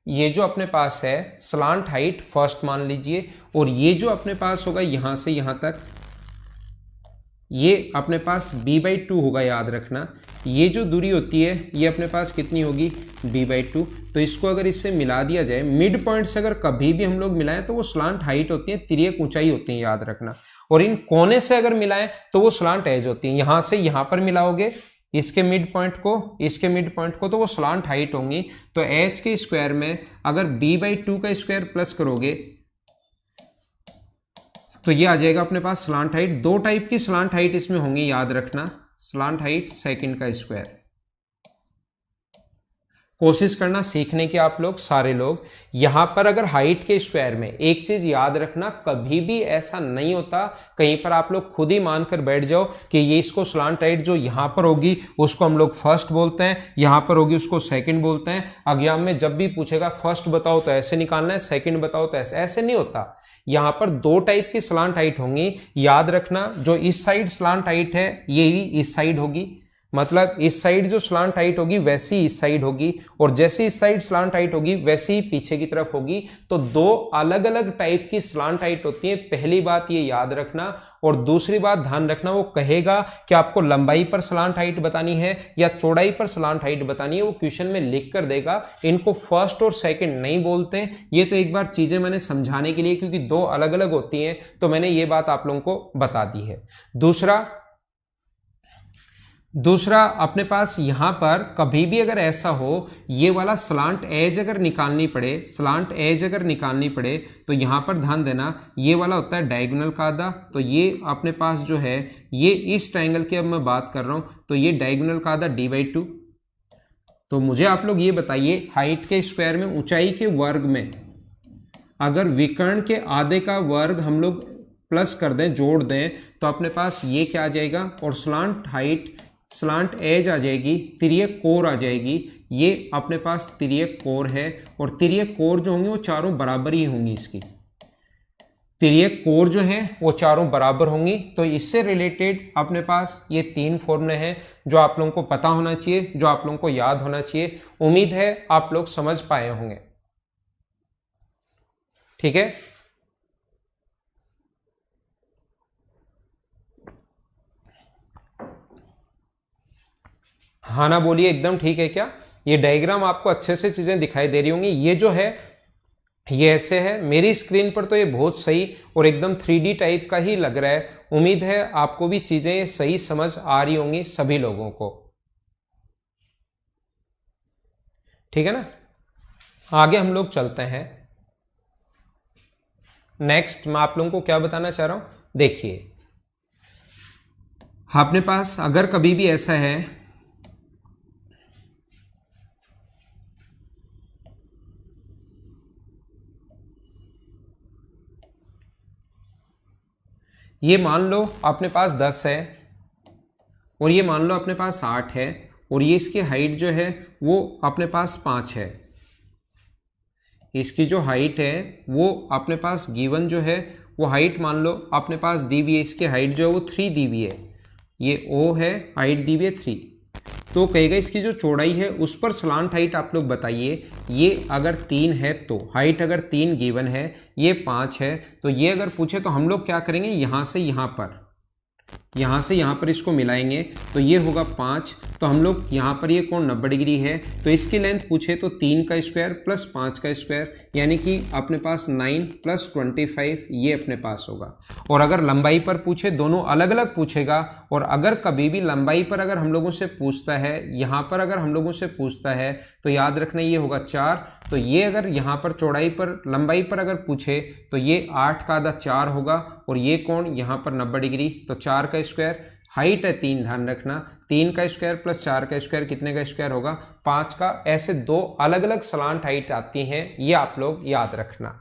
Speaker 1: ये जो अपने पास है स्लांट हाइट फर्स्ट मान लीजिए, और ये जो अपने पास होगा यहां से यहां तक, ये अपने पास B/2 होगा, याद रखना। ये जो दूरी होती है ये अपने पास कितनी होगी, B/2। तो इसको अगर इससे मिला दिया जाए, मिड पॉइंट से अगर कभी भी हम लोग मिलाएं तो वो स्लांट हाइट होती है, तिर्यक ऊंचाई होती है, याद रखना। और इन कोने से अगर मिलाएं तो वो स्लांट एज होती है। यहां से यहां पर मिलाओगे इसके मिड पॉइंट को, इसके मिड पॉइंट को, तो वो स्लांट हाइट होंगी। तो H के स्क्वायर में अगर B/2 का स्क्वायर प्लस करोगे तो ये आ जाएगा अपने पास स्लांट हाइट। दो टाइप की स्लांट हाइट इसमें होंगी, याद रखना। स्लांट हाइट सेकंड का स्क्वायर। कोशिश करना सीखने की आप लोग सारे लोग। यहां पर अगर हाइट के स्क्वायर में एक चीज याद रखना, कभी भी ऐसा नहीं होता कहीं पर आप लोग खुद ही मानकर बैठ जाओ कि ये इसको स्लांट हाइट जो यहां पर होगी उसको हम लोग फर्स्ट बोलते हैं, यहां पर होगी उसको सेकंड बोलते हैं। एग्जाम में जब भी पूछेगा फर्स्ट बताओ तो ऐसे निकालना है, सेकंड बताओ तो ऐसे नहीं होता। यहां पर दो टाइप की स्लांट हाइट होंगी, याद रखना। जो इस साइड स्लांट हाइट है ये ही इस साइड होगी, मतलब इस साइड जो स्लांट हाइट होगी वैसी इस साइड होगी, और जैसे इस साइड स्लांट हाइट होगी वैसे ही पीछे की तरफ होगी। तो दो अलग अलग टाइप की स्लांट हाइट होती है, पहली बात ये याद रखना। और दूसरी बात ध्यान रखना, वो कहेगा कि आपको लंबाई पर स्लांट हाइट बतानी है या चौड़ाई पर स्लांट हाइट बतानी है, वो क्वेश्चन में लिख कर देगा। इनको फर्स्ट और सेकंड नहीं बोलते। ये तो एक बार चीजें मैंने समझाने के लिए, क्योंकि दो अलग अलग होती हैं, तो मैंने ये बात आप लोगों को बता दी है। दूसरा अपने पास यहां पर कभी भी अगर ऐसा हो, ये वाला स्लांट एज अगर निकालनी पड़े, तो यहां पर ध्यान देना, ये वाला होता है डायगोनल का आधा। तो ये अपने पास जो है ये इस ट्रायंगल की अब मैं बात कर रहा हूं, तो ये डायगोनल का आधा d/2। तो मुझे आप लोग ये बताइए, हाइट के स्क्वायर में ऊंचाई के वर्ग में अगर विकर्ण के आधे का वर्ग हम लोग प्लस कर दें, जोड़ दें, तो अपने पास ये क्या आ जाएगा, और स्लांट एज आ जाएगी, तिर्यक कोर आ जाएगी। ये अपने पास तिर्यक कोर है, और तिर्यक कोर जो होंगी वो चारों बराबर ही होंगी। इसकी तिर्यक कोर जो है वो चारों बराबर होंगी। तो इससे रिलेटेड अपने पास ये तीन फॉर्मूले हैं जो आप लोगों को पता होना चाहिए, जो आप लोगों को याद होना चाहिए। उम्मीद है आप लोग समझ पाए होंगे। ठीक है, हाँ ना बोलिए, एकदम ठीक है क्या? ये डायग्राम आपको अच्छे से चीजें दिखाई दे रही होंगी। ये जो है ये ऐसे है, मेरी स्क्रीन पर तो ये बहुत सही और एकदम 3D टाइप का ही लग रहा है। उम्मीद है आपको भी चीजें सही समझ आ रही होंगी सभी लोगों को। ठीक है ना, आगे हम लोग चलते हैं। नेक्स्ट मैं आप लोगों को क्या बताना चाह रहा हूं, देखिए अपने पास अगर कभी भी ऐसा है, ये मान लो अपने पास 10 है, और ये मान लो अपने पास 8 है, और ये इसकी हाइट जो है वो अपने पास 5 है। इसकी जो हाइट है वो अपने पास गिवन जो है वो हाइट मान लो अपने पास दी हुई है, इसकी हाइट जो है वो 3 दी हुई है। ये O है, हाइट दी हुई है 3। तो कहेगा इसकी जो चौड़ाई है उस पर स्लांट हाइट आप लोग बताइए। ये अगर 3 है तो हाइट अगर 3 गिवन है, ये 5 है, तो ये अगर पूछे तो हम लोग क्या करेंगे, यहां से यहां पर इसको मिलाएंगे, तो ये होगा 5। तो हम लोग यहां पर ये कोण 90 डिग्री है, तो इसकी लेंथ पूछे तो 3 का स्क्वायर प्लस 5 का स्क्वायर, यानी कि अपने पास 9 + 25 ये अपने पास होगा। और अगर लंबाई पर पूछे, दोनों अलग अलग पूछेगा। और अगर कभी भी लंबाई पर अगर हम लोगों से पूछता है, यहां पर अगर हम लोगों से पूछता है, तो याद रखना ये होगा 4। तो ये अगर यहां पर चौड़ाई पर लंबाई पर अगर पूछे तो ये 8 का आधा 4 होगा, और ये कोण यहां पर 90 डिग्री, तो 4 का स्क्वायर। हाइट है 3, ध्यान रखना 3 का स्क्वायर प्लस 4 का स्क्वायर कितने का स्क्वायर होगा, 5 का। ऐसे दो अलग अलग स्लांट हाइट आती हैं, ये आप लोग याद रखना।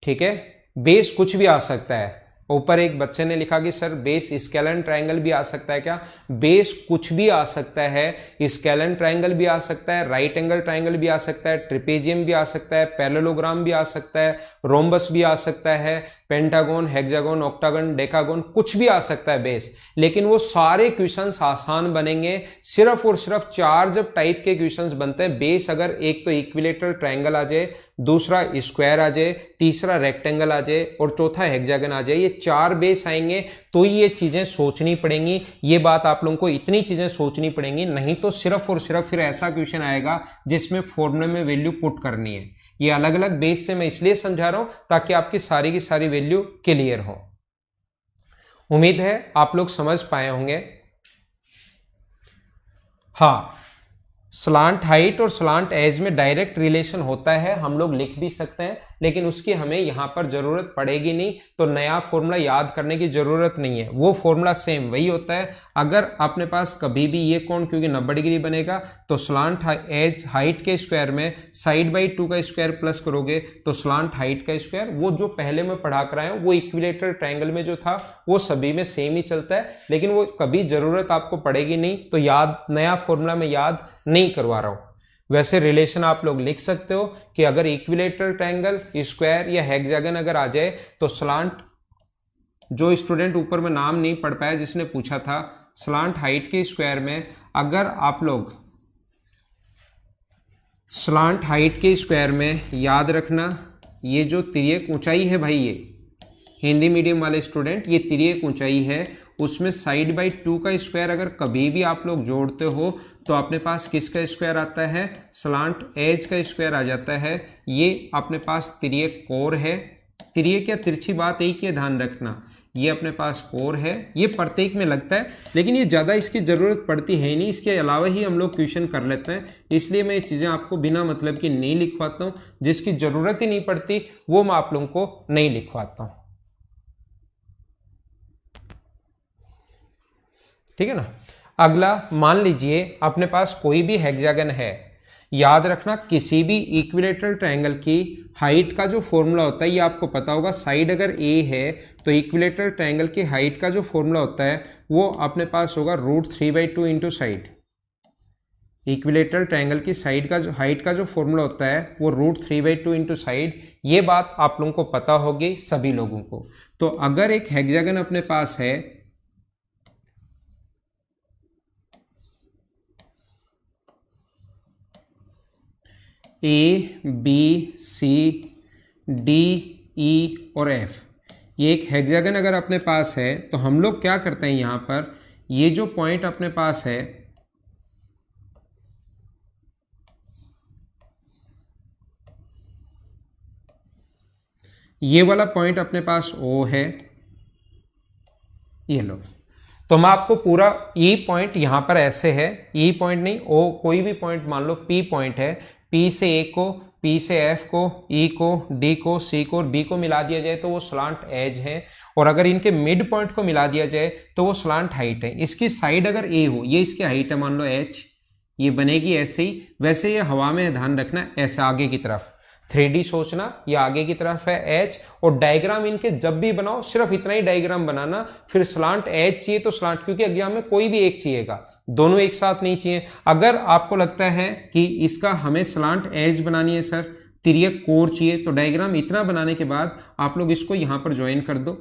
Speaker 1: ठीक है, बेस कुछ भी आ सकता है। ऊपर एक बच्चे ने लिखा कि सर बेस स्केलन ट्रायंगल भी आ सकता है क्या? बेस कुछ भी आ सकता है, स्केलन ट्रायंगल भी आ सकता है, राइट एंगल ट्रायंगल भी आ सकता है, ट्रिपेजियम भी आ सकता है, पैरेललोग्राम भी आ सकता है, रोम्बस भी आ सकता है, पेंटागन, हेक्सागन, ऑक्टागन, डेकागन, कुछ भी आ सकता है बेस। लेकिन वो सारे क्वेश्चंस आसान बनेंगे सिर्फ और सिर्फ 4 जब टाइप के क्वेश्चंस बनते हैं बेस। अगर एक तो इक्विलेटरल ट्रायंगल आ जाए, दूसरा स्क्वायर आ जाए, तीसरा रेक्टेंगल आ जाए, और चौथा हेक्सागन आ जाए, ये 4 बेस आएंगे तो ये चीजें सोचनी पड़ेंगी। ये बात आप लोगों को इतनी चीजें सोचनी पड़ेंगी, नहीं तो सिर्फ और सिर्फ फिर ऐसा क्वेश्चन आएगा जिसमें फॉर्मूले में वैल्यू पुट करनी है। ये अलग अलग बेस से मैं इसलिए समझा रहा हूं ताकि आपकी सारी की सारी वैल्यू क्लियर हो। उम्मीद है आप लोग समझ पाए होंगे। हाँ, स्लांट हाइट और स्लांट एज में डायरेक्ट रिलेशन होता है, हम लोग लिख भी सकते हैं, लेकिन उसकी हमें यहाँ पर जरूरत पड़ेगी नहीं, तो नया फॉर्मूला याद करने की जरूरत नहीं है, वो फॉर्मूला सेम वही होता है। अगर अपने पास कभी भी ये कोण क्योंकि 90 डिग्री बनेगा तो स्लांट एज हाइट के स्क्वायर में साइड बाई 2 का स्क्वायर प्लस करोगे तो स्लांट हाइट का स्क्वायर, वो जो पहले मैं पढ़ा कर आया हूँ वो इक्विलेटरल ट्रायंगल में जो था वो सभी में सेम ही चलता है, लेकिन वो कभी जरूरत आपको पड़ेगी नहीं, तो याद नया फॉर्मूला में याद नहीं करवा रहा हूं। वैसे रिलेशन आप लोग लिख सकते हो कि अगर इक्विलेटरल ट्रायंगल, स्क्वायर या हेक्सागन अगर आ जाए तो स्लांट, जो स्टूडेंट ऊपर में नाम नहीं पढ़ पाया जिसने पूछा था, स्लांट हाइट के स्क्वायर में अगर आप लोग स्लांट हाइट के स्क्वायर में याद रखना, ये जो तिर्यक ऊंचाई है भाई, ये हिंदी मीडियम वाले स्टूडेंट, ये तिर्यक ऊंचाई है, उसमें साइड बाई 2 का स्क्वायर अगर कभी भी आप लोग जोड़ते हो तो अपने पास किसका स्क्वायर आता है, स्लांट एज का स्क्वायर आ जाता है। ये अपने पास तिर्यक कोर है, तिर्यक या तिरछी बात एक ही ध्यान रखना, ये अपने पास कोर है, ये प्रत्येक में लगता है, लेकिन ये ज़्यादा इसकी ज़रूरत पड़ती है नहीं, इसके अलावा ही हम लोग क्वेश्चन कर लेते हैं, इसलिए मैं ये चीज़ें आपको बिना मतलब की नहीं लिखवाता हूँ, जिसकी ज़रूरत ही नहीं पड़ती वो मैं आप लोगों को नहीं लिखवाता हूँ, ठीक है ना। अगला मान लीजिए अपने पास कोई भी हेक्सागन है, याद रखना किसी भी इक्विलेटरल ट्रायंगल की हाइट का जो फॉर्मूला होता है ये आपको पता होगा, साइड अगर ए है तो इक्विलेटरल ट्रायंगल की हाइट का जो फॉर्मूला होता है वो अपने पास होगा √3/2 इंटू साइड। इक्विलेटरल ट्रायंगल की साइड का जो हाइट का जो फॉर्मूला होता है वो √3/2 इंटू साइड, ये बात आप लोगों को पता होगी सभी लोगों को। तो अगर एक हेक्सागन अपने पास है, A B C D E और एफ, ये एक हेक्सागन अगर अपने पास है तो हम लोग क्या करते हैं, यहाँ पर ये जो पॉइंट अपने पास है ये वाला पॉइंट अपने पास ओ है, ये लो, तो मैं आपको पूरा ई पॉइंट यहां पर ऐसे है, ई पॉइंट नहीं ओ, कोई भी पॉइंट मान लो पी पॉइंट है, पी से ए को, पी से एफ को, ई को, डी को, सी को और बी को मिला दिया जाए तो वो स्लांट एज है, और अगर इनके मिड पॉइंट को मिला दिया जाए तो वो स्लांट हाइट है। इसकी साइड अगर ए हो, ये इसकी हाइट है मान लो एच, ये बनेगी ऐसे ही, वैसे ये हवा में ध्यान रखना ऐसे आगे की तरफ 3D सोचना, ये आगे की तरफ है एच, और डायग्राम इनके जब भी बनाओ सिर्फ इतना ही डायग्राम बनाना, फिर स्लांट एज चाहिए तो स्लांट, क्योंकि एग्जाम में कोई भी एक चाहिएगा, दोनों एक साथ नहीं चाहिए। अगर आपको लगता है कि इसका हमें स्लांट एज बनानी है सर, तिर्यक कोर चाहिए, तो डायग्राम इतना बनाने के बाद आप लोग इसको यहां पर ज्वाइन कर दो,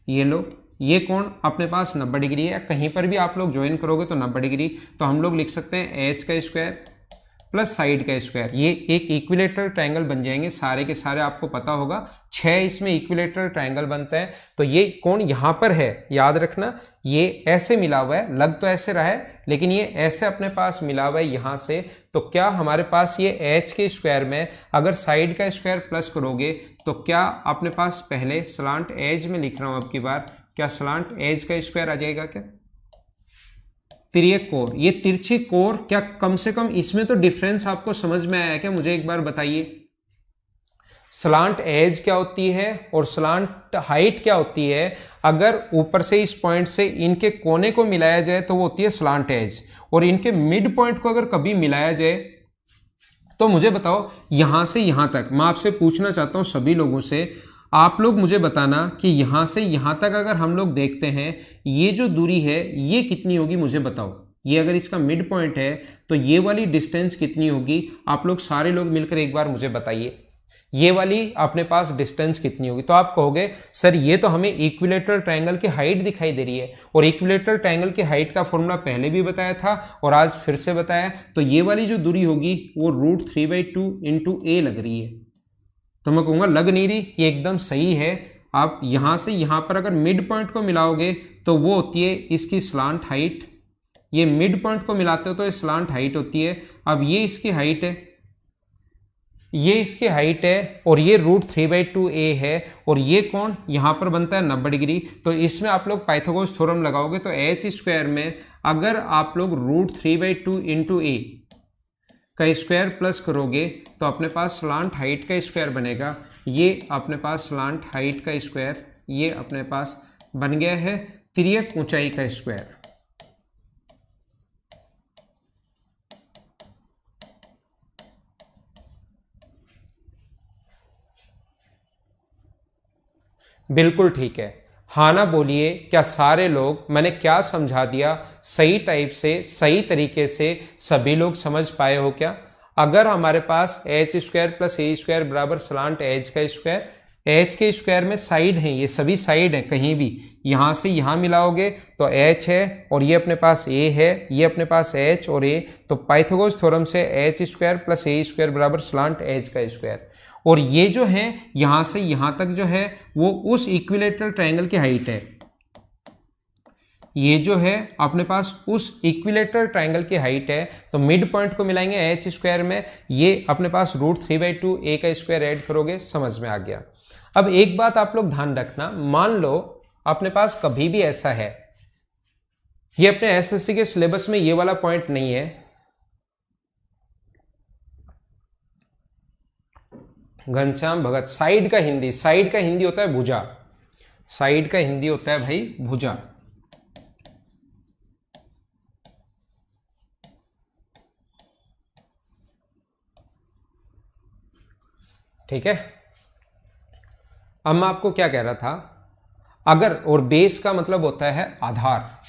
Speaker 1: ये लो, ये कोण अपने पास 90 डिग्री है, कहीं पर भी आप लोग ज्वाइन करोगे तो 90 डिग्री, तो हम लोग लिख सकते हैं एच का स्क्वायर प्लस साइड का स्क्वायर, ये एक इक्विलेटरल ट्रायंगल बन जाएंगे सारे के सारे, आपको पता होगा 6 इसमें इक्विलेटरल ट्रायंगल बनता है। तो ये कोण यहां पर है, याद रखना ये ऐसे मिला हुआ है, लग तो ऐसे रहा है लेकिन ये ऐसे अपने पास मिला हुआ है यहां से, तो क्या हमारे पास ये एच के स्क्वायर में अगर साइड का स्क्वायर प्लस करोगे तो क्या अपने पास, पहले स्लांट एज में लिख रहा हूं अब की बार, क्या स्लांट एज का स्क्वायर आ जाएगा क्या, तिर्यक कोर, ये तिरछी कोर, क्या कम से कम इसमें तो डिफरेंस आपको समझ में आया क्या, मुझे एक बार बताइए। स्लांट एज क्या होती है और स्लांट हाइट क्या होती है, अगर ऊपर से इस पॉइंट से इनके कोने को मिलाया जाए तो वो होती है स्लांट एज, और इनके मिड पॉइंट को अगर कभी मिलाया जाए तो मुझे बताओ यहां से यहां तक, मैं आपसे पूछना चाहता हूं सभी लोगों से, आप लोग मुझे बताना कि यहां से यहां तक अगर हम लोग देखते हैं ये जो दूरी है ये कितनी होगी, मुझे बताओ। ये अगर इसका मिड पॉइंट है तो ये वाली डिस्टेंस कितनी होगी, आप लोग सारे लोग मिलकर एक बार मुझे बताइए, ये वाली अपने पास डिस्टेंस कितनी होगी। तो आप कहोगे सर ये तो हमें इक्विलेटरल ट्रायंगल की हाइट दिखाई दे रही है, और इक्विलेटरल ट्रायंगल की हाइट का फॉर्मूला पहले भी बताया था और आज फिर से बताया, तो ये वाली जो दूरी होगी वो √3/2 इंटू ए लग रही है। तो मैं कहूँगा लग नहीं रही, ये एकदम सही है। आप यहाँ से यहाँ पर अगर मिड पॉइंट को मिलाओगे तो वो होती है इसकी स्लांट हाइट, ये मिड पॉइंट को मिलाते हो तो ये स्लांट हाइट होती है। अब ये इसकी हाइट है, ये इसकी हाइट है और ये √3/2a है, और ये कौन यहाँ पर बनता है 90 डिग्री। तो इसमें आप लोग पाइथागोरस थ्योरम लगाओगे तो h स्क्वायर में अगर आप लोग √3/2 इंटू a का स्क्वायर प्लस करोगे तो अपने पास स्लांट हाइट का स्क्वायर बनेगा। ये अपने पास स्लांट हाइट का स्क्वायर, ये अपने पास बन गया है तिर्यक ऊंचाई का स्क्वायर। बिल्कुल ठीक है। हाँ ना बोलिए, क्या सारे लोग, मैंने क्या समझा दिया सही टाइप से, सही तरीके से सभी लोग समझ पाए हो क्या? अगर हमारे पास h square plus a square बराबर स्लांट h का स्क्वायर, h के स्क्वायर में साइड है, ये सभी साइड है, कहीं भी यहां से यहां मिलाओगे तो h है, और ये अपने पास a है, ये अपने पास h और a, तो पाइथागोरस थ्योरम से h square plus a square बराबर स्लांट h का स्क्वायर। और ये जो है यहां से यहां तक जो है वो उस इक्विलेटरल ट्रायंगल की हाइट है। ये जो है अपने पास उस इक्विलेटरल ट्रायंगल की हाइट है, तो मिड पॉइंट को मिलाएंगे h स्क्वायर में, ये अपने पास √3/2 a का स्क्वायर ऐड करोगे, समझ में आ गया। अब एक बात आप लोग ध्यान रखना, मान लो अपने पास कभी भी ऐसा है, ये अपने एसएससी के सिलेबस में ये वाला पॉइंट नहीं है, घनश्याम भगत, साइड का हिंदी होता है भुजा, साइड का हिंदी होता है भाई भुजा। ठीक है, अब मैं आपको क्या कह रहा था, अगर, और बेस का मतलब होता है आधार,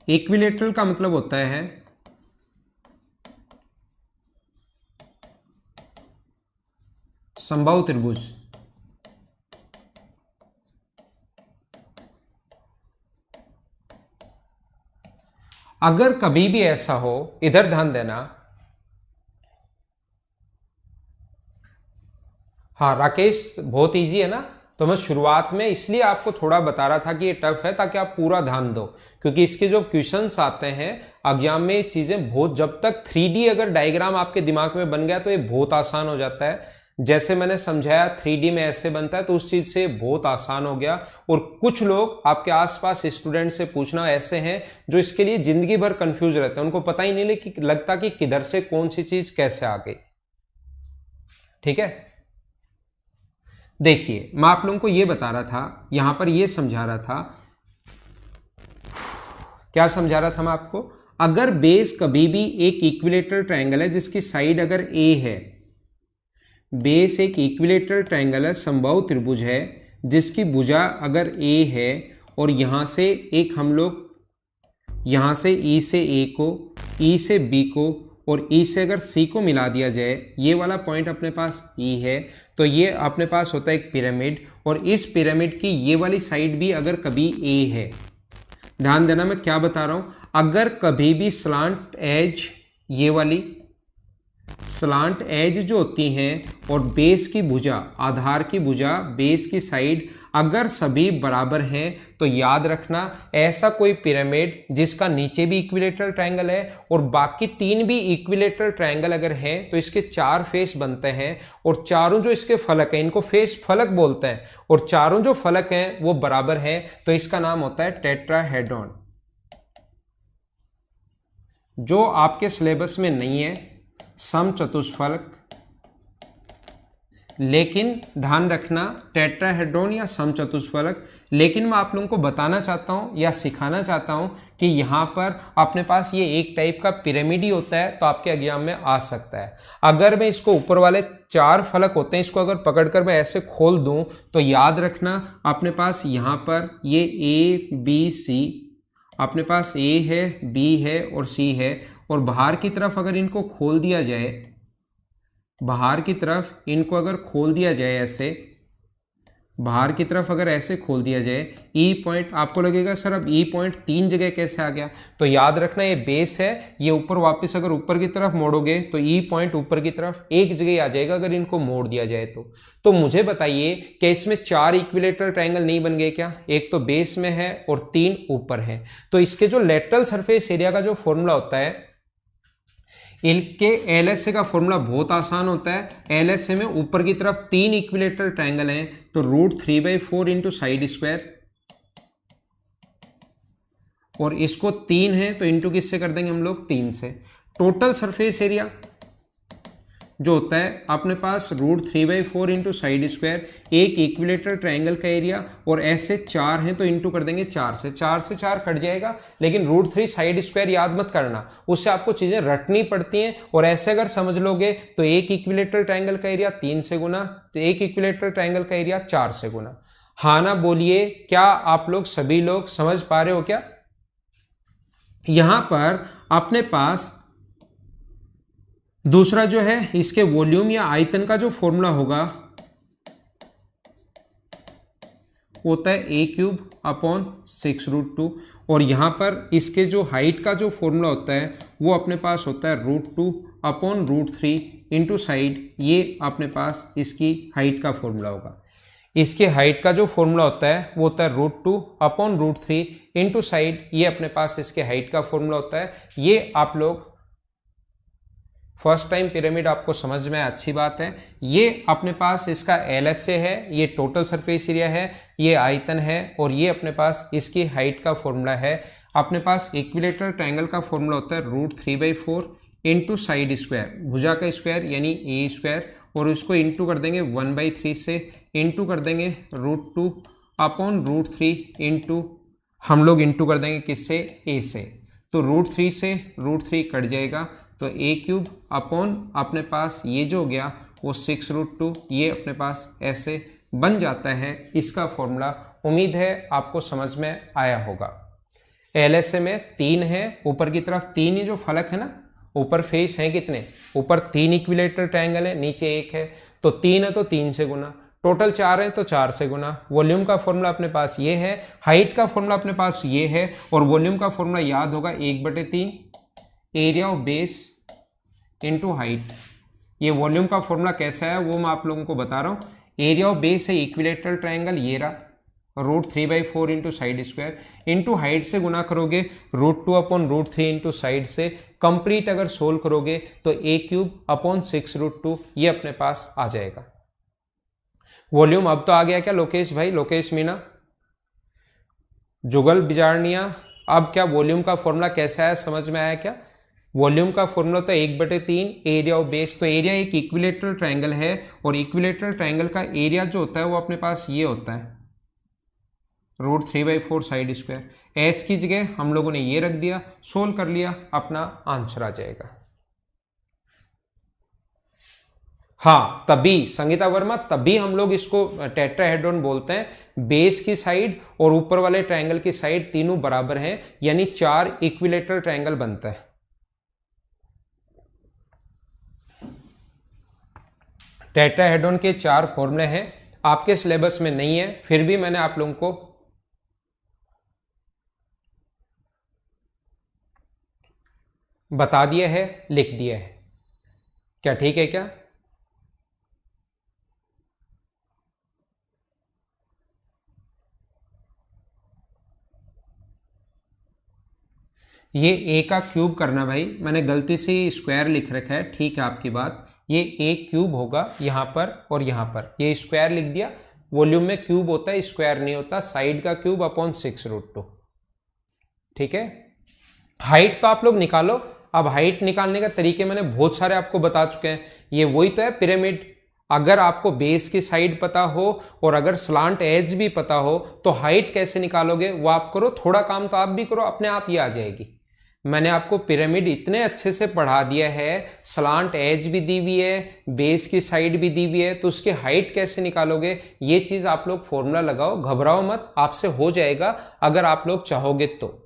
Speaker 1: इक्विलेटरल का मतलब होता है समबाहु त्रिभुज। अगर कभी भी ऐसा हो, इधर ध्यान देना, हाँ राकेश, बहुत इजी है ना, तो मैं शुरुआत में इसलिए आपको थोड़ा बता रहा था कि ये टफ है ताकि आप पूरा ध्यान दो, क्योंकि इसके जो क्वेश्चंस आते हैं एग्जाम में, ये चीजें बहुत, जब तक 3D अगर डायग्राम आपके दिमाग में बन गया तो ये बहुत आसान हो जाता है। जैसे मैंने समझाया 3D में ऐसे बनता है, तो उस चीज से बहुत आसान हो गया। और कुछ लोग आपके आसपास स्टूडेंट से पूछना ऐसे हैं जो इसके लिए जिंदगी भर कंफ्यूज रहते हैं, उनको पता ही नहीं लगता कि किधर से कौन सी चीज कैसे आ गई। ठीक है, देखिए मैं आप लोगों को ये बता रहा था, यहां पर ये समझा रहा था, क्या समझा रहा था मैं आपको, अगर बेस कभी भी एक इक्विलेटरल ट्रायंगल है जिसकी साइड अगर a है, बेस एक इक्विलेटरल ट्रायंगल है, समबाहु त्रिभुज है, जिसकी भुजा अगर a है, और यहां से एक हम लोग, यहां से E से A को, E से B को, और E से अगर C को मिला दिया जाए, ये वाला पॉइंट अपने पास E है, तो ये अपने पास होता है एक पिरामिड, और इस पिरामिड की ये वाली साइड भी अगर कभी A है, ध्यान देना मैं क्या बता रहा हूं, अगर कभी भी स्लांट एज, ये वाली स्लांट एज जो होती हैं, और बेस की भुजा, आधार की भुजा, बेस की साइड अगर सभी बराबर हैं, तो याद रखना ऐसा कोई पिरामिड जिसका नीचे भी इक्विलेटरल ट्रायंगल है और बाकी 3 भी इक्विलेटरल ट्रायंगल अगर हैं, तो इसके 4 फेस बनते हैं, और चारों जो इसके फलक हैं इनको फेस फलक बोलते हैं, और चारों जो फलक हैं वो बराबर हैं, तो इसका नाम होता है टेट्राहेड्रॉन। जो आपके सिलेबस में नहीं है समचतुष्फलक, लेकिन ध्यान रखना टेट्राहेड्रॉन या समचतुष्फलक, लेकिन मैं आप लोगों को बताना चाहता हूं या सिखाना चाहता हूं कि यहां पर अपने पास ये एक टाइप का पिरामिड ही होता है, तो आपके एग्जाम में आ सकता है। अगर मैं इसको ऊपर वाले 4 फलक होते हैं, इसको अगर पकड़कर मैं ऐसे खोल दूं, तो याद रखना अपने पास यहां पर ये A B C, अपने पास A है, B है और C है, और बाहर की तरफ अगर इनको खोल दिया जाए, बाहर की तरफ इनको अगर खोल दिया जाए ऐसे, बाहर की तरफ अगर ऐसे खोल दिया जाए, ई पॉइंट, आपको लगेगा सर अब ई पॉइंट 3 जगह कैसे आ गया, तो याद रखना ये बेस है, ये ऊपर वापस अगर ऊपर की तरफ मोड़ोगे तो ई पॉइंट ऊपर की तरफ एक जगह आ जाएगा अगर इनको मोड़ दिया जाए तो मुझे बताइए कि इसमें 4 इक्विलेटरल ट्रायंगल नहीं बन गए क्या? एक तो बेस में है और 3 ऊपर है, तो इसके जो लेटरल सरफेस एरिया का जो फॉर्मूला होता है, इनके एलएसए का फॉर्मूला बहुत आसान होता है। एलएसए में ऊपर की तरफ 3 इक्विलेटरल ट्रायंगल हैं, तो √3/4 इंटू साइड स्क्वायर, और इसको 3 है तो इंटू किससे कर देंगे हम लोग? 3 से। टोटल सरफेस एरिया जो होता है अपने पास √3/4 इंटू साइड स्क्वायर, एक इक्विलेटरल ट्रायंगल का एरिया, और ऐसे 4 हैं तो इंटू कर देंगे 4 से 4 कट जाएगा, लेकिन √3 साइड स्क्वायर याद मत करना, उससे आपको चीजें रटनी पड़ती हैं, और ऐसे अगर समझ लोगे तो एक इक्विलेटरल ट्रायंगल का एरिया 3 से गुना, तो एक इक्विलेटरल ट्रायंगल का एरिया 4 से गुना। हाँ ना बोलिए, क्या आप लोग सभी लोग समझ पा रहे हो क्या? यहां पर अपने पास दूसरा जो है इसके वॉल्यूम या आयतन का जो फॉर्मूला होगा होता है a³/6√2, और यहां पर इसके जो हाइट का जो फॉर्मूला होता है वो अपने पास होता है √2/√3 इंटू साइड, ये अपने पास इसकी हाइट का फॉर्मूला होगा। इसके हाइट का जो फॉर्मूला होता है वो होता है √2/√3 इंटू साइड, ये अपने पास इसके हाइट का फॉर्मूला होता है। ये आप लोग फर्स्ट टाइम पिरामिड आपको समझ में, अच्छी बात है। ये अपने पास इसका एलएसए है, ये टोटल सरफेस एरिया है, ये आयतन है, और ये अपने पास इसकी हाइट का फॉर्मूला है। अपने पास इक्विलेटरल ट्रायंगल का फॉर्मूला होता है √3/4 इंटू साइड स्क्वायर, भुजा का स्क्वायर यानी ए स्क्वायर, और इसको इंटू कर देंगे 1/3 से, इंटू कर देंगे √2/√3 इंटू, हम लोग इंटू कर देंगे किससे? ए से, तो √3 से √3 कट जाएगा, तो a³ अपने पास ये जो हो गया वो 6√2, ये अपने पास ऐसे बन जाता है इसका फॉर्मूला। उम्मीद है आपको समझ में आया होगा। एलएसए में 3 है, ऊपर की तरफ 3 ही जो फलक है ना, ऊपर फेस है कितने? ऊपर 3 इक्विलेटरल ट्रायंगल है, नीचे 1 है, तो 3 है तो 3 से गुना, टोटल 4 है तो 4 से गुना। वॉल्यूम का फॉर्मूला अपने पास ये है, हाइट का फॉर्मूला अपने पास ये है, और वॉल्यूम का फॉर्मूला याद होगा 1/3 area of base into height. ये वॉल्यूम का फॉर्मूला कैसा है वो मैं आप लोगों को बता रहा हूँ। एरिया ऑफ बेस है इक्विलेटरल ट्रायंगल, ये रहा, √3/4 into side square, into height से गुना करोगे √2/√3 इंटू साइड से, कंप्लीट अगर सोल्व करोगे तो a³/6√2 ये अपने पास आ जाएगा। वॉल्यूम अब तो आ गया क्या लोकेश भाई, लोकेश मीना, जुगल बिजारनिया, अब क्या वॉल्यूम का फॉर्मूला कैसा है समझ में आया क्या? वॉल्यूम का फॉर्मूला तो 1/3 एरिया ऑफ बेस, तो एरिया एक इक्विलेटरल ट्रायंगल है, और इक्विलेटरल ट्रायंगल का एरिया जो होता है वो अपने पास ये होता है √3/4 साइड स्क्वायर। एच की जगह हम लोगों ने ये रख दिया, सोल्व कर लिया, अपना आंसर आ जाएगा। हाँ, तभी संगीता वर्मा, तभी हम लोग इसको टेट्राहेड्रॉन बोलते हैं। बेस की साइड और ऊपर वाले ट्रायंगल की साइड तीनों बराबर हैं, यानी 4 इक्विलेटरल ट्रायंगल बनता है। टेट्राहेड्रॉन के 4 फॉर्मूले हैं, आपके सिलेबस में नहीं है, फिर भी मैंने आप लोगों को बता दिया है, लिख दिया है। क्या ठीक है क्या? ये a का क्यूब करना भाई, मैंने गलती से स्क्वायर लिख रखा है, ठीक है आपकी बात, ये a³ होगा यहाँ पर और यहाँ पर, ये स्क्वायर लिख दिया। वॉल्यूम में क्यूब होता है, स्क्वायर नहीं होता, साइड का क्यूब अपॉन 6√2, ठीक है। हाइट तो आप लोग निकालो, अब हाइट निकालने का तरीके मैंने बहुत सारे आपको बता चुके हैं। ये वही तो है पिरामिड, अगर आपको बेस की साइड पता हो और अगर स्लांट एज भी पता हो तो हाइट कैसे निकालोगे वो आप करो, थोड़ा काम तो आप भी करो, अपने आप ही आ जाएगी। मैंने आपको पिरामिड इतने अच्छे से पढ़ा दिया है, स्लांट एज भी दी हुई है, बेस की साइड भी दी हुई है, तो उसकी हाइट कैसे निकालोगे ये चीज आप लोग फॉर्मूला लगाओ, घबराओ मत, आपसे हो जाएगा अगर आप लोग चाहोगे तो।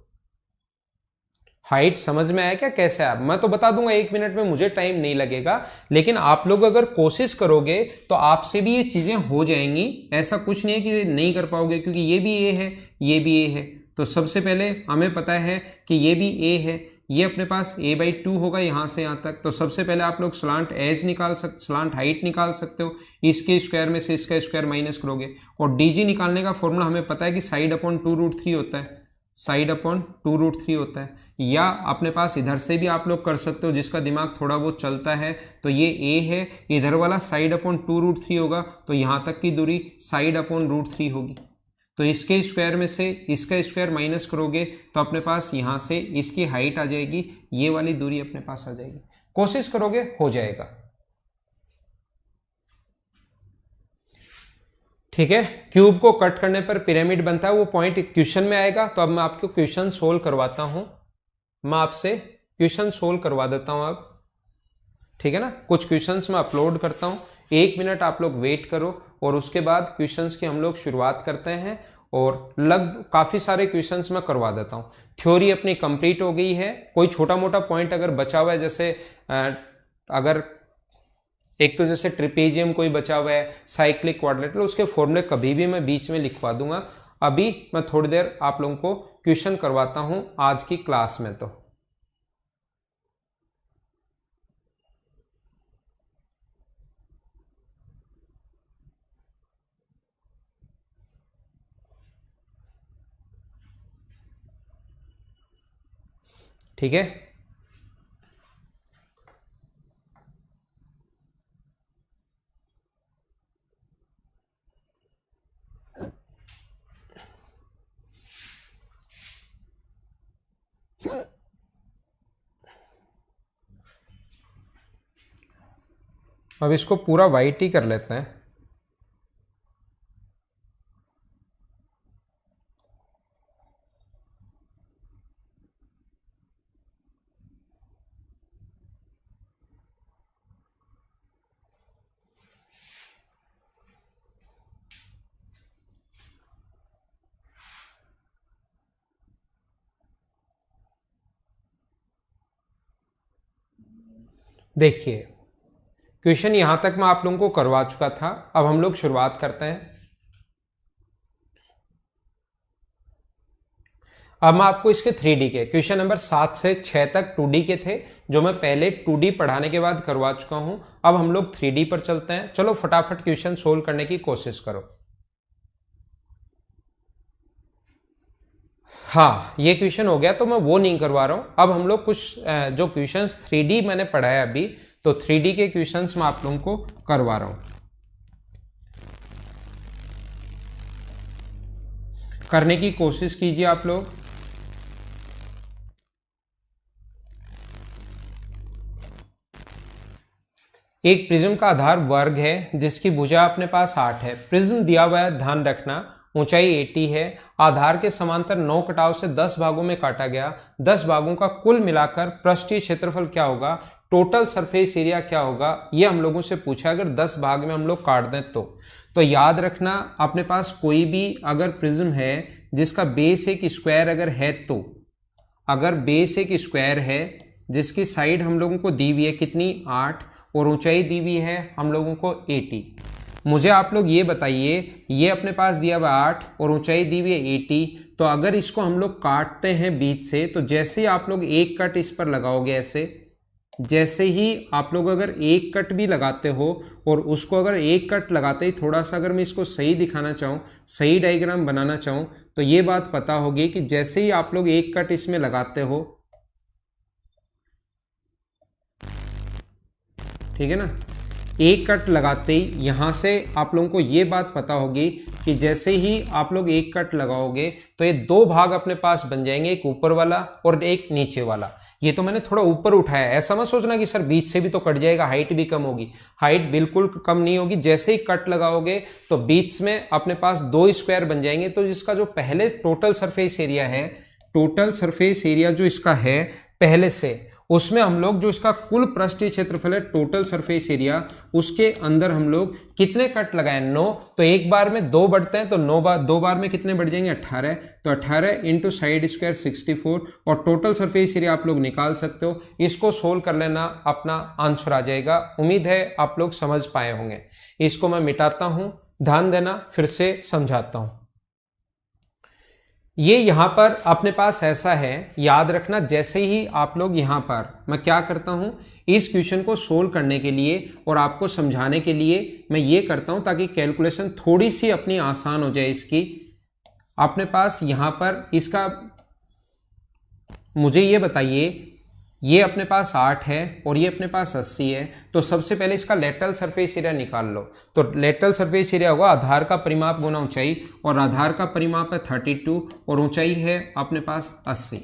Speaker 1: हाइट समझ में आया क्या कैसे है? मैं तो बता दूंगा 1 मिनट में, मुझे टाइम नहीं लगेगा, लेकिन आप लोग अगर कोशिश करोगे तो आपसे भी ये चीजें हो जाएंगी। ऐसा कुछ नहीं है कि नहीं कर पाओगे, क्योंकि ये भी ए है, ये भी ए है। तो सबसे पहले हमें पता है कि ये भी ए है, ये अपने पास a/2 होगा यहाँ से यहाँ तक। तो सबसे पहले आप लोग स्लांट एज निकाल सकते, स्लांट हाइट निकाल सकते हो, इसके स्क्वायर में से इसका स्क्वायर माइनस करोगे। और dg निकालने का फॉर्मूला हमें पता है कि साइड अपॉन 2√3 होता है, साइड अपॉन 2√3 होता है। या अपने पास इधर से भी आप लोग कर सकते हो, जिसका दिमाग थोड़ा बहुत चलता है। तो ये a है, इधर वाला साइड अपॉन 2√3 होगा, तो यहाँ तक की दूरी साइड अपॉन √3 होगी। तो इसके स्क्वायर में से इसका स्क्वायर माइनस करोगे तो अपने पास यहाँ से इसकी हाइट आ जाएगी, ये वाली दूरी अपने पास आ जाएगी। कोशिश करोगे हो जाएगा, ठीक है। क्यूब को कट करने पर पिरामिड बनता है, वो पॉइंट क्वेश्चन में आएगा। तो अब मैं आपको क्वेश्चन सोल्व करवाता हूं, मैं आपसे क्वेश्चन सोल्व करवा देता हूं अब, ठीक है ना। कुछ क्वेश्चंस मैं अपलोड करता हूं, 1 मिनट आप लोग वेट करो और उसके बाद क्वेश्चंस की हम लोग शुरुआत करते हैं। और काफी सारे क्वेश्चंस मैं करवा देता हूं। थ्योरी अपनी कंप्लीट हो गई है। कोई छोटा मोटा पॉइंट अगर बचा हुआ है, जैसे अगर एक तो जैसे ट्रिपेजियम कोई बचा हुआ है, साइक्लिक क्वाड्रिलेटरल, उसके फॉर्मूले कभी भी मैं बीच में लिखवा दूंगा। अभी मैं थोड़ी देर आप लोगों को क्वेश्चन करवाता हूं आज की क्लास में। तो ठीक है, अब इसको पूरा वाइट ही कर लेते हैं। देखिए, क्वेश्चन यहां तक मैं आप लोगों को करवा चुका था। अब हम लोग शुरुआत करते हैं। अब मैं आपको इसके 3D के क्वेश्चन नंबर 7 से 6 तक 2D के थे, जो मैं पहले 2D पढ़ाने के बाद करवा चुका हूं। अब हम लोग 3D पर चलते हैं। चलो फटाफट क्वेश्चन सोल्व करने की कोशिश करो। हाँ, ये क्वेश्चन हो गया, तो मैं वो नहीं करवा रहा हूं। अब हम लोग कुछ जो क्वेश्चंस 3D मैंने पढ़ाया अभी, तो 3D के क्वेश्चंस मैं आप लोगों को करवा रहा हूं। करने की कोशिश कीजिए आप लोग। एक प्रिज्म का आधार वर्ग है जिसकी भुजा अपने पास 8 है। प्रिज्म दिया हुआ है, ध्यान रखना, ऊंचाई 80 है। आधार के समांतर 9 कटाव से 10 भागों में काटा गया। 10 भागों का कुल मिलाकर पृष्ठीय क्षेत्रफल क्या होगा, टोटल सरफेस एरिया क्या होगा, ये हम लोगों से पूछा। अगर 10 भाग में हम लोग काट दें तो याद रखना, अपने पास कोई भी अगर प्रिज्म है जिसका बेस एक स्क्वायर अगर है, तो अगर बेस एक स्क्वायर है जिसकी साइड हम लोगों को दी हुई है कितनी, 8, और ऊंचाई दी हुई है हम लोगों को 80। मुझे आप लोग ये बताइए, ये अपने पास दिया हुआ 8 और ऊंचाई दी हुई है 80, तो अगर इसको हम लोग काटते हैं बीच से, तो जैसे ही आप लोग एक कट इस पर लगाओगे, ऐसे जैसे ही आप लोग अगर एक कट भी लगाते हो, और उसको अगर एक कट लगाते ही थोड़ा सा अगर मैं इसको सही दिखाना चाहूँ, सही डायग्राम बनाना चाहूँ, तो ये बात पता होगी कि जैसे ही आप लोग एक कट इसमें लगाते हो, ठीक है ना, एक कट लगाते ही यहां से आप लोगों को ये बात पता होगी कि जैसे ही आप लोग एक कट लगाओगे तो ये 2 भाग अपने पास बन जाएंगे, एक ऊपर वाला और एक नीचे वाला। ये तो मैंने थोड़ा ऊपर उठाया है, ऐसा मत सोचना कि सर बीच से भी तो कट जाएगा, हाइट भी कम होगी। हाइट बिल्कुल कम नहीं होगी। जैसे ही कट लगाओगे तो बीच में अपने पास 2 स्क्वायर बन जाएंगे। तो जिसका जो पहले टोटल सरफेस एरिया है, टोटल सरफेस एरिया जो इसका है पहले से, उसमें हम लोग जो इसका कुल पृष्ठीय क्षेत्रफल है, टोटल सरफेस एरिया, उसके अंदर हम लोग कितने कट लगाए, 9। तो एक बार में 2 बढ़ते हैं तो 9 बार, 2 बार में कितने बढ़ जाएंगे, 18। तो 18 इंटू साइड स्क्वायर 64, और टोटल सरफेस एरिया आप लोग निकाल सकते हो। इसको सोल्व कर लेना, अपना आंसर आ जाएगा। उम्मीद है आप लोग समझ पाए होंगे। इसको मैं मिटाता हूं, ध्यान देना, फिर से समझाता हूं। ये यहां पर अपने पास ऐसा है, याद रखना, जैसे ही आप लोग यहां पर, मैं क्या करता हूं, इस क्वेश्चन को सोल्व करने के लिए और आपको समझाने के लिए मैं ये करता हूं ताकि कैलकुलेशन थोड़ी सी अपनी आसान हो जाए इसकी। अपने पास यहां पर इसका, मुझे ये बताइए, ये अपने पास 8 है और ये अपने पास 80 है, तो सबसे पहले इसका लेटरल सरफेस एरिया निकाल लो। तो लेटरल सरफेस एरिया होगा आधार का परिमाप गुना ऊंचाई, और आधार का परिमाप है 32 और ऊंचाई है अपने पास 80।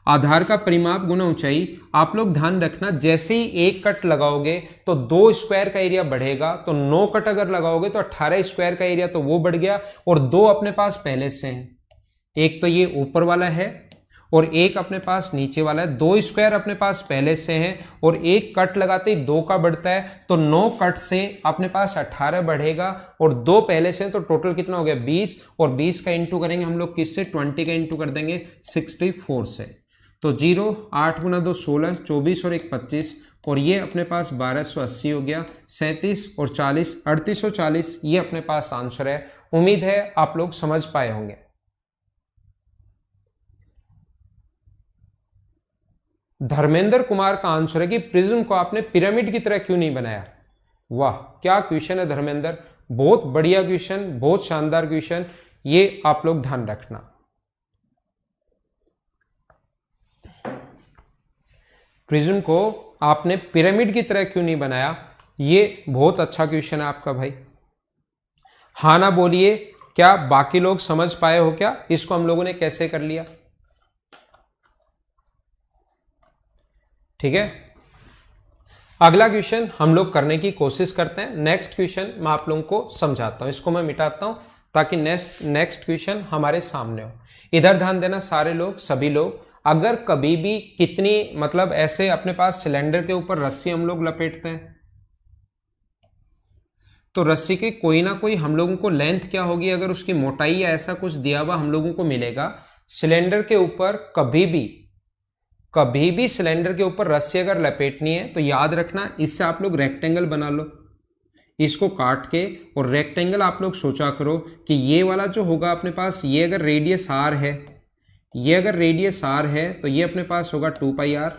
Speaker 1: आधार का परिमाप गुना ऊंचाई, आप लोग ध्यान रखना, जैसे ही एक कट लगाओगे तो 2 स्क्वायर का एरिया बढ़ेगा। तो 9 कट अगर लगाओगे तो 18 स्क्वायर का एरिया तो वो बढ़ गया, और 2 अपने पास पहले से हैं। एक तो ये ऊपर वाला है और एक अपने पास नीचे वाला है। 2 स्क्वायर अपने पास पहले से हैं और एक कट लगाते ही 2 का बढ़ता है, तो 9 कट से अपने पास 18 बढ़ेगा, और 2 पहले से हैं, तो टोटल कितना हो गया 20, और 20 का इंटू करेंगे हम लोग किससे, 20 का इंटू कर देंगे 64 से। तो 0, 8 गुना 2 16, 24 और 1 25, और ये अपने पास 1280 हो गया। 37 और 40 3840, ये अपने पास आंसर है। उम्मीद है आप लोग समझ पाए होंगे। धर्मेंद्र कुमार का आंसर है कि प्रिज्म को आपने पिरामिड की तरह क्यों नहीं बनाया। वाह, क्या क्वेश्चन है धर्मेंद्र, बहुत बढ़िया क्वेश्चन, बहुत शानदार क्वेश्चन, ये आप लोग ध्यान रखना। प्रिज्म को आपने पिरामिड की तरह क्यों नहीं बनाया, ये बहुत अच्छा क्वेश्चन है आपका भाई। हाँ ना बोलिए, क्या बाकी लोग समझ पाए हो क्या इसको हम लोगों ने कैसे कर लिया। ठीक है, अगला क्वेश्चन हम लोग करने की कोशिश करते हैं। नेक्स्ट क्वेश्चन मैं आप लोगों को समझाता हूं, इसको मैं मिटाता हूं ताकि नेक्स्ट क्वेश्चन हमारे सामने हो। इधर ध्यान देना सारे लोग, सभी लोग, अगर कभी भी कितनी, मतलब ऐसे अपने पास सिलेंडर के ऊपर रस्सी हम लोग लपेटते हैं, तो रस्सी की कोई ना कोई हम लोगों को लेंथ क्या होगी, अगर उसकी मोटाई या ऐसा कुछ दिया हुआ हम लोगों को मिलेगा। सिलेंडर के ऊपर कभी भी सिलेंडर के ऊपर रस्सी अगर लपेटनी है तो याद रखना, इससे आप लोग रेक्टेंगल बना लो, इसको काट के, और रेक्टेंगल आप लोग सोचा करो कि ये वाला जो होगा अपने पास, ये अगर रेडियस आर है, ये अगर रेडियस आर है तो ये अपने पास होगा 2 पाई आर,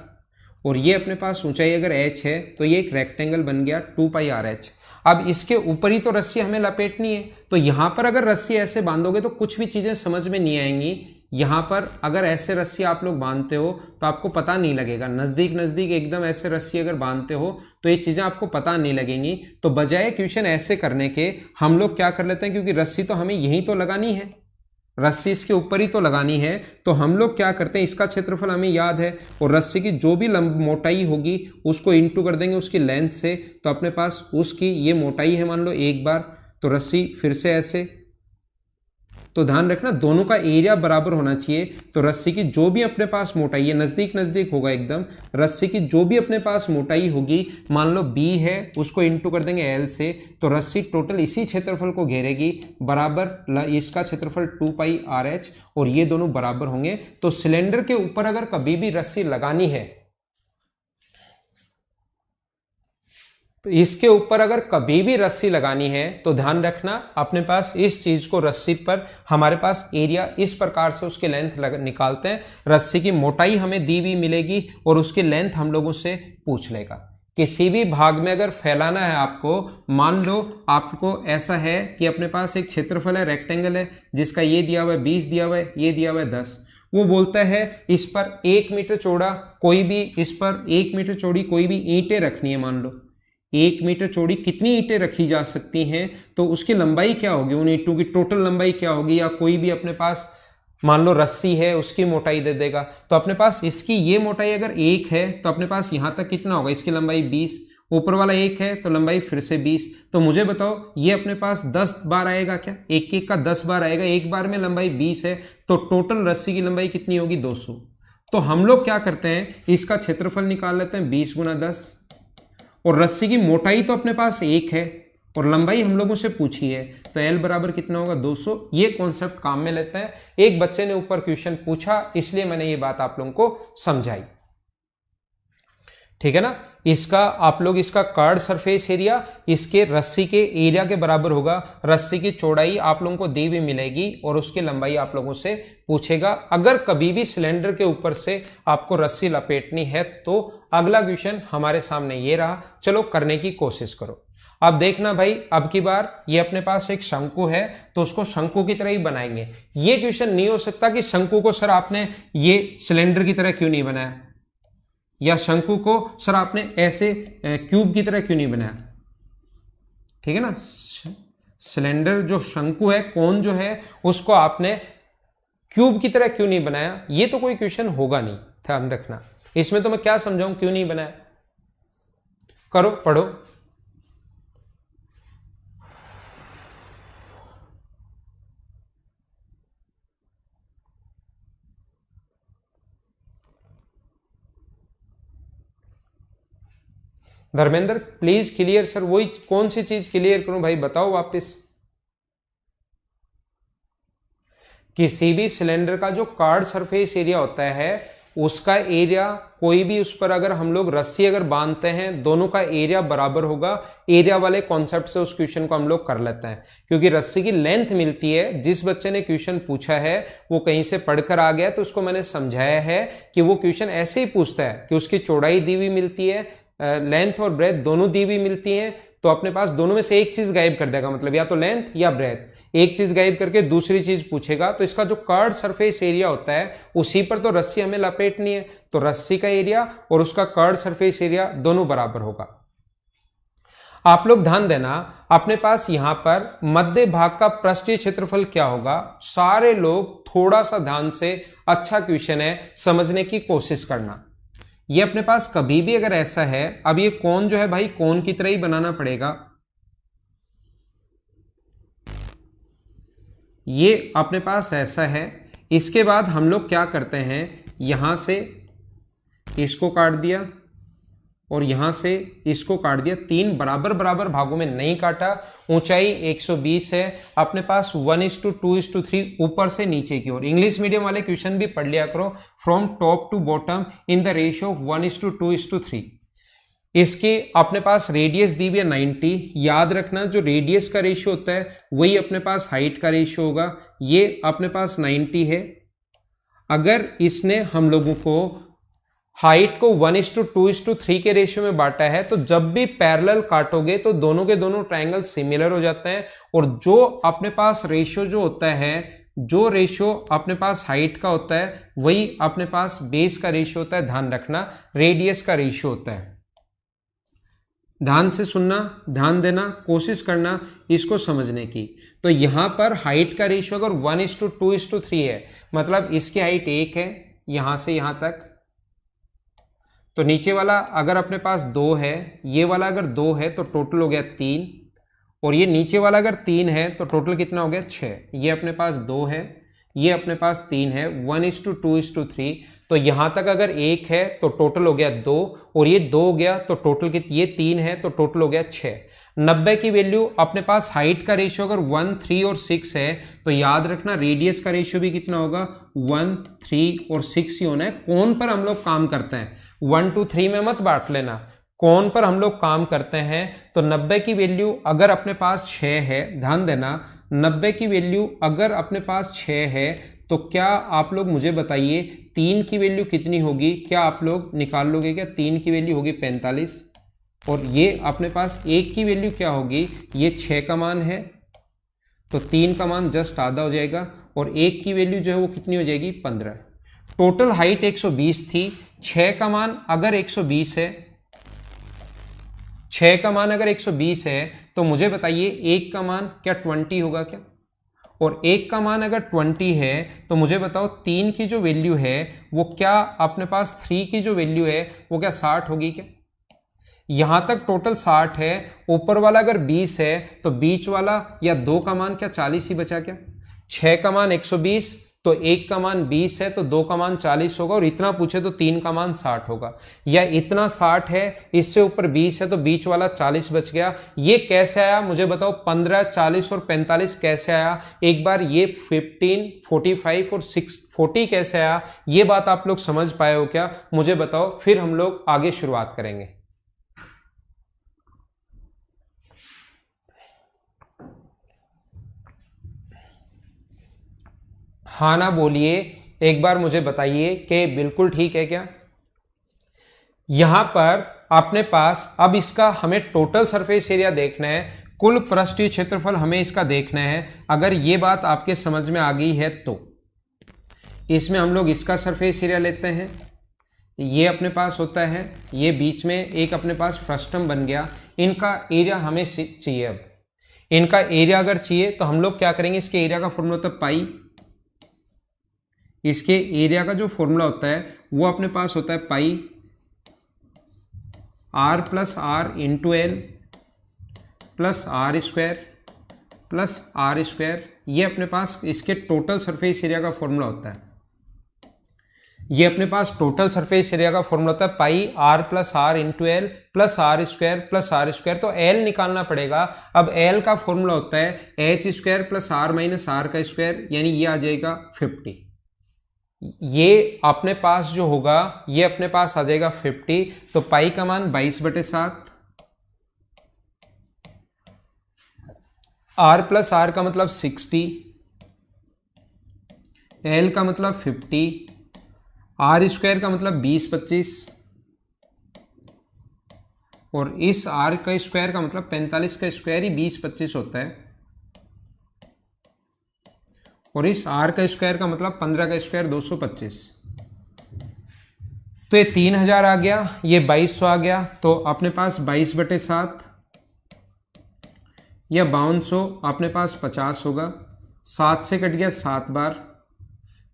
Speaker 1: और ये अपने पास ऊंचाई अगर h है तो ये एक रेक्टेंगल बन गया 2 पाई आर एच। अब इसके ऊपर ही तो रस्सी हमें लपेटनी है, तो यहां पर अगर रस्सी ऐसे बांधोगे तो कुछ भी चीजें समझ में नहीं आएंगी। यहां पर अगर ऐसे रस्सी आप लोग बांधते हो तो आपको पता नहीं लगेगा, नजदीक नजदीक एकदम ऐसे रस्सी अगर बांधते हो तो ये चीजें आपको पता नहीं लगेंगी। तो बजाय क्वेश्चन ऐसे करने के हम लोग क्या कर लेते हैं, क्योंकि रस्सी तो हमें यहीं तो लगानी है, रस्सी इसके ऊपर ही तो लगानी है, तो हम लोग क्या करते हैं, इसका क्षेत्रफल हमें याद है, और रस्सी की जो भी मोटाई होगी उसको इंटू कर देंगे उसकी लेंथ से, तो अपने पास उसकी ये मोटाई है मान लो एक बार, तो रस्सी फिर से ऐसे, तो ध्यान रखना दोनों का एरिया बराबर होना चाहिए। तो रस्सी की जो भी अपने पास मोटाई है, नजदीक नजदीक होगा एकदम, रस्सी की जो भी अपने पास मोटाई होगी, मान लो b है, उसको इंटू कर देंगे l से, तो रस्सी टोटल इसी क्षेत्रफल को घेरेगी, बराबर इसका क्षेत्रफल 2 पाई आर एच, और ये दोनों बराबर होंगे। तो सिलेंडर के ऊपर अगर कभी भी रस्सी लगानी है, तो इसके ऊपर अगर कभी भी रस्सी लगानी है तो ध्यान रखना अपने पास इस चीज को, रस्सी पर हमारे पास एरिया इस प्रकार से उसकी लेंथ निकालते हैं, रस्सी की मोटाई हमें दी हुई मिलेगी और उसकी लेंथ हम लोगों से पूछ लेगा। किसी भी भाग में अगर फैलाना है आपको, मान लो आपको ऐसा है कि अपने पास एक क्षेत्रफल है, रेक्टेंगल है, जिसका ये दिया हुआ है 20 दिया हुआ है, ये दिया हुआ है 10, वो बोलता है इस पर 1 मीटर चौड़ा कोई भी, इस पर 1 मीटर चौड़ी कोई भी ईंटें रखनी है, मान लो 1 मीटर चौड़ी कितनी ईंटें रखी जा सकती हैं, तो उसकी लंबाई क्या होगी, उन ईंटों की टोटल लंबाई क्या होगी, या कोई भी अपने पास मान लो रस्सी है उसकी मोटाई दे देगा। तो अपने पास इसकी ये मोटाई अगर 1 है तो अपने पास यहां तक कितना होगा, इसकी लंबाई 20, ऊपर वाला 1 है तो लंबाई फिर से 20। तो मुझे बताओ ये अपने पास 10 बार आएगा क्या, एक का 10 बार आएगा, एक बार में लंबाई 20 है, तो टोटल रस्सी की लंबाई कितनी होगी 200। तो हम लोग क्या करते हैं, इसका क्षेत्रफल निकाल लेते हैं 20 गुना 10, और रस्सी की मोटाई तो अपने पास 1 है और लंबाई हम लोगों से पूछी है, तो L बराबर कितना होगा 200। ये कॉन्सेप्ट काम में लेते हैं। एक बच्चे ने ऊपर क्वेश्चन पूछा इसलिए मैंने ये बात आप लोगों को समझाई, ठीक है ना। इसका आप लोग इसका कर्ड सरफेस एरिया इसके रस्सी के एरिया के बराबर होगा। रस्सी की चौड़ाई आप लोगों को दी भी मिलेगी और उसकी लंबाई आप लोगों से पूछेगा। अगर कभी भी सिलेंडर के ऊपर से आपको रस्सी लपेटनी है तो अगला क्वेश्चन हमारे सामने ये रहा, चलो करने की कोशिश करो। अब देखना भाई, अब की बार ये अपने पास एक शंकु है तो उसको शंकु की तरह ही बनाएंगे। ये क्वेश्चन नहीं हो सकता कि शंकु को सर आपने ये सिलेंडर की तरह क्यों नहीं बनाया, या शंकु को सर आपने ऐसे क्यूब की तरह क्यों नहीं बनाया, ठीक है ना। सिलेंडर जो शंकु है, कोन जो है, उसको आपने क्यूब की तरह क्यों नहीं बनाया, ये तो कोई क्वेश्चन होगा नहीं, ध्यान रखना। इसमें तो मैं क्या समझाऊं क्यों नहीं बनाया, करो पढ़ो। Dharmendra please clear. सर वही कौन सी चीज क्लियर करूं भाई, बताओ वापस। किसी भी सिलेंडर का जो कार्ड सरफेस एरिया होता है उसका एरिया, कोई भी उस पर अगर हम लोग रस्सी अगर बांधते हैं दोनों का एरिया बराबर होगा। एरिया वाले कॉन्सेप्ट से उस क्वेश्चन को हम लोग कर लेते हैं, क्योंकि रस्सी की लेंथ मिलती है। जिस बच्चे ने क्वेश्चन पूछा है वो कहीं से पढ़कर आ गया, तो उसको मैंने समझाया है कि वो क्वेश्चन ऐसे ही पूछता है कि उसकी चौड़ाई दी हुई मिलती है, लेंथ और ब्रेथ दोनों दी हुई मिलती हैं, तो अपने पास दोनों में से एक चीज गायब कर देगा, मतलब या तो लेंथ या ब्रेथ, एक चीज गायब करके दूसरी चीज पूछेगा। तो इसका जो कर्ड सरफेस एरिया होता है उसी पर तो रस्सी हमें लपेटनी है, तो रस्सी का एरिया और उसका कर्ड सरफेस एरिया दोनों बराबर होगा। आप लोग ध्यान देना, अपने पास यहां पर मध्य भाग का पृष्ठीय क्षेत्रफल क्या होगा। सारे लोग थोड़ा सा ध्यान से, अच्छा क्वेश्चन है, समझने की कोशिश करना। ये अपने पास कभी भी अगर ऐसा है, अब ये कोन जो है भाई कोन की तरह ही बनाना पड़ेगा। ये अपने पास ऐसा है, इसके बाद हम लोग क्या करते हैं, यहां से इसको काट दिया और यहां से इसको काट दिया, तीन बराबर बराबर भागों में नहीं काटा। ऊंचाई 120 है, अपने पास 1:2:3 ऊपर से नीचे की ओर। इंग्लिश मीडियम वाले क्वेश्चन भी पढ़ लिया करो, from top to bottom in the ratio of 1:2:3। इसके अपने पास रेडियस दी हुई है 90। याद रखना जो रेडियस का रेशियो होता है वही अपने पास हाइट का रेशियो होगा। ये अपने पास 90 है। अगर इसने हम लोगों को हाइट को 1:2:3 के रेशियो में बांटा है, तो जब भी पैरेलल काटोगे तो दोनों के दोनों ट्रायंगल सिमिलर हो जाते हैं। और जो अपने पास रेशियो जो होता है, जो रेशियो अपने पास हाइट का होता है वही अपने पास बेस का रेशियो होता है। ध्यान रखना, रेडियस का रेशियो होता है। ध्यान से सुनना, ध्यान देना, कोशिश करना इसको समझने की। तो यहां पर हाइट का रेशियो अगर 1:2:3 है, मतलब इसकी हाइट 1 है यहां से यहां तक, तो नीचे वाला अगर अपने पास 2 है, ये वाला अगर 2 है तो टोटल हो गया 3, और ये नीचे वाला अगर 3 है तो टोटल कितना हो गया 6। ये अपने पास 2 है, ये अपने पास 3 है, 1:2:3। तो यहां तक अगर 1 है तो टोटल हो गया 2, और ये 2 हो गया तो टोटल ये 3 है तो टोटल हो गया 6। 90 की वैल्यू अपने पास हाइट का रेशियो अगर 1, 3 और 6 है, तो याद रखना रेडियस का रेशियो भी कितना होगा 1, 3 और 6 ही होना है। कोण पर हम लोग काम करते हैं, 1, 2, 3 में मत बांट लेना, कोण पर हम लोग काम करते हैं। तो 90 की वैल्यू अगर अपने पास 6 है, ध्यान देना, 90 की वैल्यू अगर अपने पास 6 है तो क्या आप लोग मुझे बताइए 3 की वैल्यू कितनी होगी, क्या आप लोग निकाल लोगे क्या। 3 की वैल्यू होगी 45, और ये अपने पास 1 की वैल्यू क्या होगी, ये 6 का मान है तो 3 का मान जस्ट आधा हो जाएगा, और 1 की वैल्यू जो है वो कितनी हो जाएगी 15। टोटल हाइट 120 थी, 6 का मान अगर 120 है, 6 का मान अगर 120 है तो मुझे बताइए 1 का मान क्या 20 होगा क्या, और 1 का मान अगर 20 है तो मुझे बताओ 3 की जो वैल्यू है वो क्या अपने पास 3 की जो वैल्यू है वो क्या 60 होगी क्या। यहां तक टोटल 60 है, ऊपर वाला अगर 20 है तो बीच वाला या 2 का मान क्या 40 ही बचा क्या। 6 का मान 120, तो 1 का मान 20 है तो 2 का मान 40 होगा, और इतना पूछे तो 3 का मान 60 होगा। या इतना 60 है, इससे ऊपर 20 है तो बीच वाला 40 बच गया। ये कैसे आया मुझे बताओ, 15, 40 और 45 कैसे आया? एक बार ये 15, 45 और 40 कैसे आया? ये बात आप लोग समझ पाए हो क्या? मुझे बताओ, फिर हम लोग आगे शुरुआत करेंगे। हाँ ना बोलिए, एक बार मुझे बताइए कि बिल्कुल ठीक है क्या? यहां पर अपने पास अब इसका हमें टोटल सरफेस एरिया देखना है, कुल पृष्ठीय क्षेत्रफल हमें इसका देखना है। अगर ये बात आपके समझ में आ गई है तो इसमें हम लोग इसका सरफेस एरिया लेते हैं। ये अपने पास होता है, ये बीच में एक अपने पास फ्रस्टम बन गया। इनका एरिया हमें चाहिए। अब इनका एरिया अगर चाहिए तो हम लोग क्या करेंगे, इसके एरिया का फॉर्मूला होता है पाई। इसके एरिया का जो फॉर्मूला होता है वो अपने पास होता है pi r plus r into l plus r square. ये अपने पास इसके टोटल सरफेस एरिया का फॉर्मूला होता है। ये अपने पास टोटल सरफेस एरिया का फॉर्मूला होता है pi r plus r into l plus r square. तो एल निकालना पड़ेगा। अब एल का फॉर्मूला होता है H square plus are minus are का स्क्वायर, यानी ये आ जाएगा 50। ये अपने पास जो होगा ये अपने पास आ जाएगा 50। तो पाई का मान 22/7, आर प्लस आर का मतलब 60, एल का मतलब 50, आर स्क्वायर का मतलब 20-25 और इस आर का स्क्वायर का मतलब 45 का स्क्वायर ही 20-25 होता है, और इस आर का स्क्वायर का मतलब 15 का स्क्वायर 225। तो ये 3000 आ गया, ये 2200 आ गया। तो अपने पास 22/7 या 5200 अपने पास 50 होगा। 7 से कट गया 7 बार,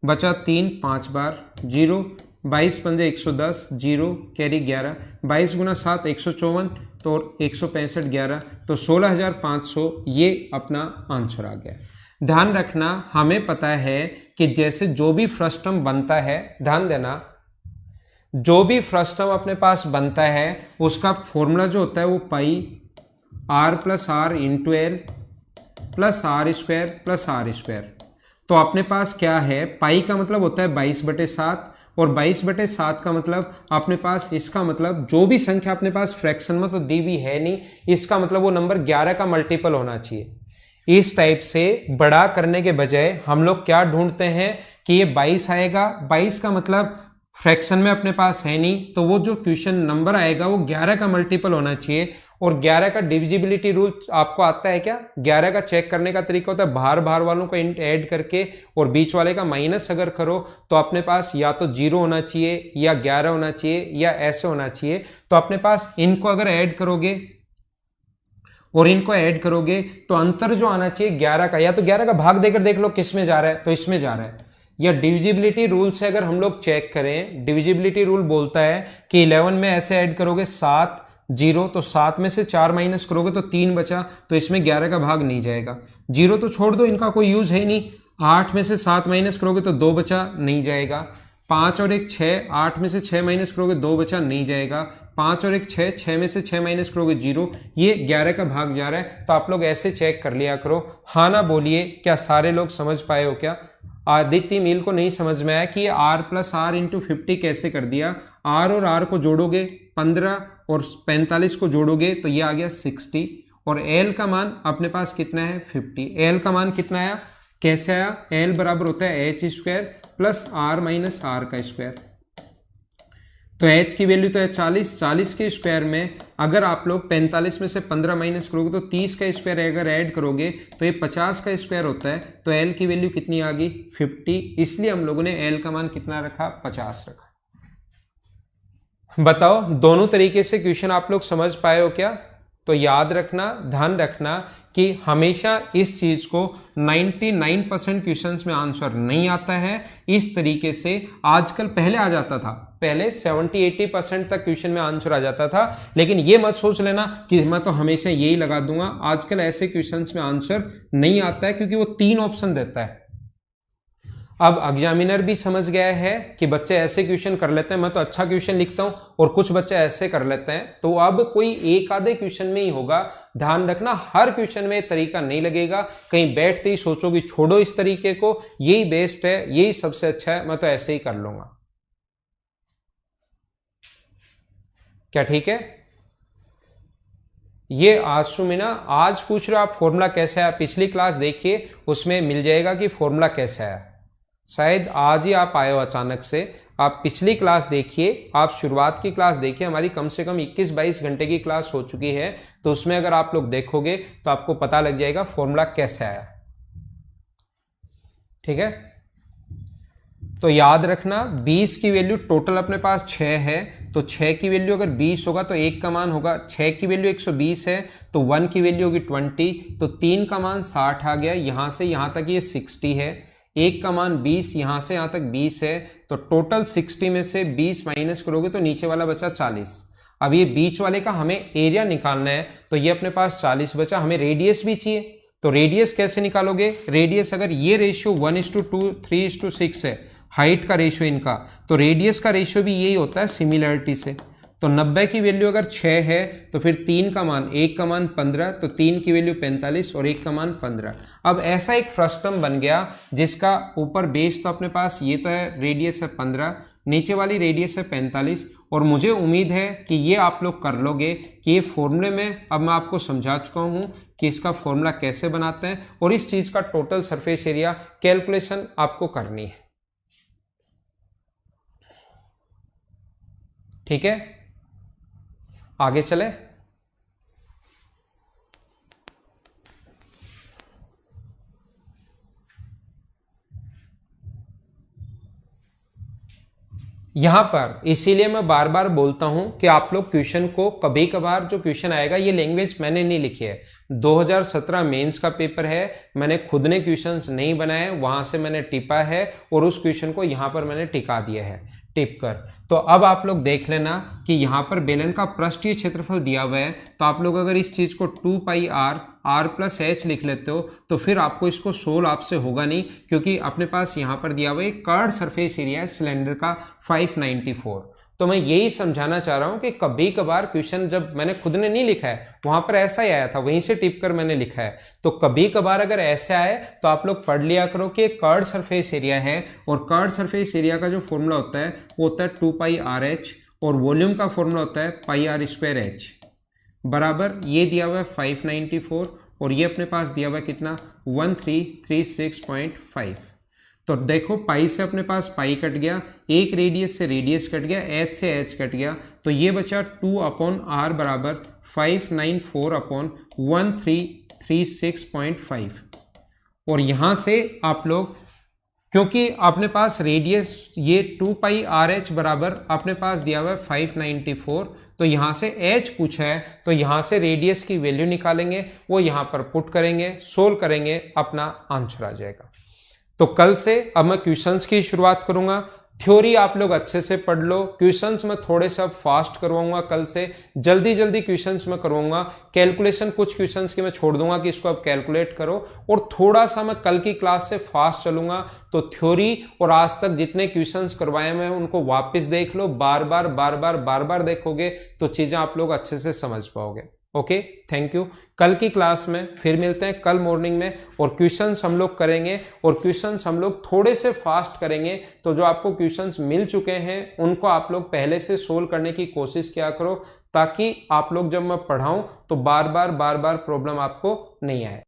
Speaker 1: बचा 3 5 बार, 0 22 पंजे 110, 0 कैरी 11, 22 गुना 7 154, तो 165 11, तो 16,500 ये अपना आंसर आ गया। ध्यान रखना, हमें पता है कि जैसे जो भी फ्रस्टम बनता है, ध्यान देना, जो भी फ्रस्टम अपने पास बनता है उसका फॉर्मूला जो होता है वो pi r plus r into l plus r square. तो अपने पास क्या है, पाई का मतलब होता है 22/7 और 22/7 का मतलब अपने पास, इसका मतलब जो भी संख्या अपने पास फ्रैक्शन में तो दी भी है नहीं, इसका मतलब वो नंबर 11 का मल्टीपल होना चाहिए। इस टाइप से बड़ा करने के बजाय हम लोग क्या ढूंढते हैं कि ये 22 आएगा, 22 का मतलब फ्रैक्शन में अपने पास है नहीं, तो वो जो क्वेश्चन नंबर आएगा वो 11 का मल्टीपल होना चाहिए। और 11 का डिविजिबिलिटी रूल आपको आता है क्या? 11 का चेक करने का तरीका होता है बाहर वालों को ऐड करके और बीच वाले का माइनस अगर करो तो अपने पास या तो 0 होना चाहिए या 11 होना चाहिए या ऐसे होना चाहिए। तो अपने पास इनको अगर ऐड करोगे और इनको ऐड करोगे तो अंतर जो आना चाहिए 11 का, या तो 11 का भाग देकर देख लो किस में जा रहा है, तो इसमें जा रहा है। या डिविजिबिलिटी रूल से अगर हम लोग चेक करें, डिविजिबिलिटी रूल बोलता है कि 11 में ऐसे ऐड करोगे 7 0, तो 7 में से 4 माइनस करोगे तो 3 बचा, तो इसमें 11 का भाग नहीं जाएगा। 0 तो छोड़ दो, इनका कोई यूज है नहीं। 8 में से 7 माइनस करोगे तो 2 बचा, नहीं जाएगा। 5 और 1 6, 8 में से 6 माइनस करोगे 2 बचा, नहीं जाएगा। 5 और 1 6, 6 में से 6 माइनस करोगे 0, ये 11 का भाग जा रहा है। तो आप लोग ऐसे चेक कर लिया करो। हाँ ना बोलिए, क्या सारे लोग समझ पाए हो क्या? आदित्य मील को नहीं समझ में आया कि आर प्लस आर इंटू 50 कैसे कर दिया। आर और आर को जोड़ोगे 15 और 45 को जोड़ोगे तो ये आ गया 60, और एल का मान अपने पास कितना है 50। एल का मान कितना आया, कैसे आया? एल बराबर होता है H square plus are minus are का स्क्वायर। तो h की वैल्यू तो है 40, 40 के स्क्वायर में अगर आप लोग 45 में से 15 माइनस करोगे तो 30 का स्क्वायर अगर ऐड करोगे तो ये 50 का स्क्वायर होता है। तो l की वैल्यू कितनी आ गई 50, इसलिए हम लोगों ने l का मान कितना रखा 50 रखा। बताओ दोनों तरीके से क्वेश्चन आप लोग समझ पाए हो क्या? तो याद रखना, ध्यान रखना कि हमेशा इस चीज को 99% क्वेश्चंस में आंसर नहीं आता है इस तरीके से। आजकल पहले आ जाता था, पहले 70-80% तक क्वेश्चन में आंसर आ जाता था, लेकिन ये मत सोच लेना कि मैं तो हमेशा यही लगा दूंगा। आजकल ऐसे क्वेश्चंस में आंसर नहीं आता है क्योंकि वो 3 ऑप्शन देता है। अब एग्जामिनर भी समझ गया है कि बच्चे ऐसे क्वेश्चन कर लेते हैं, मैं तो अच्छा क्वेश्चन लिखता हूं और कुछ बच्चे ऐसे कर लेते हैं, तो अब कोई एक आधे क्वेश्चन में ही होगा। ध्यान रखना हर क्वेश्चन में तरीका नहीं लगेगा, कहीं बैठते ही सोचोगे छोड़ो इस तरीके को, यही बेस्ट है, यही सबसे अच्छा है, मैं तो ऐसे ही कर लूंगा। क्या ठीक है? ये आशुमिना आज पूछ रहे हो आप फॉर्मूला कैसा है, पिछली क्लास देखिए उसमें मिल जाएगा कि फॉर्मूला कैसा है। शायद आज ही आप आए हो अचानक से, आप पिछली क्लास देखिए, आप शुरुआत की क्लास देखिए, हमारी कम से कम 21-22 घंटे की क्लास हो चुकी है, तो उसमें अगर आप लोग देखोगे तो आपको पता लग जाएगा फॉर्मूला कैसा है। ठीक है, तो याद रखना 20 की वैल्यू टोटल अपने पास 6 है, तो 6 की वैल्यू अगर 20 होगा तो 1 का मान होगा, 6 की वैल्यू 120 है तो 1 की वैल्यू होगी 20, तो 3 का मान 60 आ गया, यहां से यहां तक ये 60 है, 1 का मान 20, यहां से यहां तक 20 है, तो टोटल 60 में से 20 माइनस करोगे तो नीचे वाला बचा 40। अब ये बीच वाले का हमें एरिया निकालना है, तो ये अपने पास 40 बचा, हमें रेडियस भी चाहिए, तो रेडियस कैसे निकालोगे? रेडियस अगर ये रेशियो 1:2 3:6 है, हाइट का रेशियो इनका, तो रेडियस का रेशियो भी यही होता है सिमिलरिटी से। तो 90 की वैल्यू अगर 6 है तो फिर 3 का मान, 1 का मान 15, तो 3 की वैल्यू 45 और 1 का मान 15। अब ऐसा एक फ्रस्टम बन गया जिसका ऊपर बेस तो अपने पास ये तो है, रेडियस है 15, नीचे वाली रेडियस है 45, और मुझे उम्मीद है कि ये आप लोग कर लोगे कि ये फॉर्मूले में अब मैं आपको समझा चुका हूं कि इसका फॉर्मूला कैसे बनाते हैं, और इस चीज का टोटल सरफेस एरिया कैलकुलेशन आपको करनी है। ठीक है, आगे चले। यहां पर इसीलिए मैं बार बार बोलता हूं कि आप लोग क्वेश्चन को कभी कभार जो क्वेश्चन आएगा, ये लैंग्वेज मैंने नहीं लिखी है, 2017 मेंस का पेपर है, मैंने खुद ने क्वेश्चंस नहीं बनाए, वहां से मैंने टिपा है और उस क्वेश्चन को यहां पर मैंने टिका दिया है टिप कर। तो अब आप लोग देख लेना कि यहां पर बेलन का पृष्ठीय क्षेत्रफल दिया हुआ है, तो आप लोग अगर इस चीज को 2πr r+h लिख लेते हो तो फिर आपको इसको सोल्व आपसे होगा नहीं, क्योंकि अपने पास यहां पर दिया हुआ है कर्व्ड सरफेस एरिया है सिलेंडर का 594। तो मैं यही समझाना चाह रहा हूं कि कभी कभार क्वेश्चन जब मैंने खुद ने नहीं लिखा है, वहां पर ऐसा ही आया था, वहीं से टिप कर मैंने लिखा है, तो कभी कभार अगर ऐसे आए तो आप लोग पढ़ लिया करो कि कर्व्ड सरफेस एरिया है, और कर्व्ड सरफेस एरिया का जो फॉर्मूला होता है वो होता है 2πrh, और वॉल्यूम का फॉर्मूला होता है πr²h बराबर, ये दिया हुआ है 594 और ये अपने पास दिया हुआ है कितना 1336.5। तो देखो पाई से अपने पास पाई कट गया, एक रेडियस से रेडियस कट गया, एच से एच कट गया, तो ये बचा 2/r बराबर 594/1336.5। और यहां से आप लोग, क्योंकि अपने पास रेडियस ये 2πrh बराबर अपने पास दिया हुआ है 594, तो यहां से h पूछा है, तो यहां से रेडियस की वैल्यू निकालेंगे, वो यहां पर पुट करेंगे, सोल्व करेंगे, अपना आंसर आ जाएगा। तो कल से अब मैं क्वेश्चंस की शुरुआत करूंगा, थ्योरी आप लोग अच्छे से पढ़ लो, क्वेश्चंस मैं थोड़े से अब फास्ट करवाऊंगा, कल से जल्दी जल्दी क्वेश्चंस मैं करवाऊंगा, कैलकुलेशन कुछ क्वेश्चंस की मैं छोड़ दूंगा कि इसको आप कैलकुलेट करो, और थोड़ा सा मैं कल की क्लास से फास्ट चलूंगा, तो थ्योरी और आज तक जितने क्वेश्चंस करवाए मैं उनको वापस देख लो, बार बार देखोगे तो चीजें आप लोग अच्छे से समझ पाओगे। Okay, thank you. कल की क्लास में फिर मिलते हैं कल मॉर्निंग में, और क्वेश्चंस हम लोग करेंगे, और क्वेश्चंस हम लोग थोड़े से फास्ट करेंगे, तो जो आपको क्वेश्चंस मिल चुके हैं उनको आप लोग पहले से सोल्व करने की कोशिश किया करो, ताकि आप लोग जब मैं पढ़ाऊं तो बार बार प्रॉब्लम आपको नहीं आए।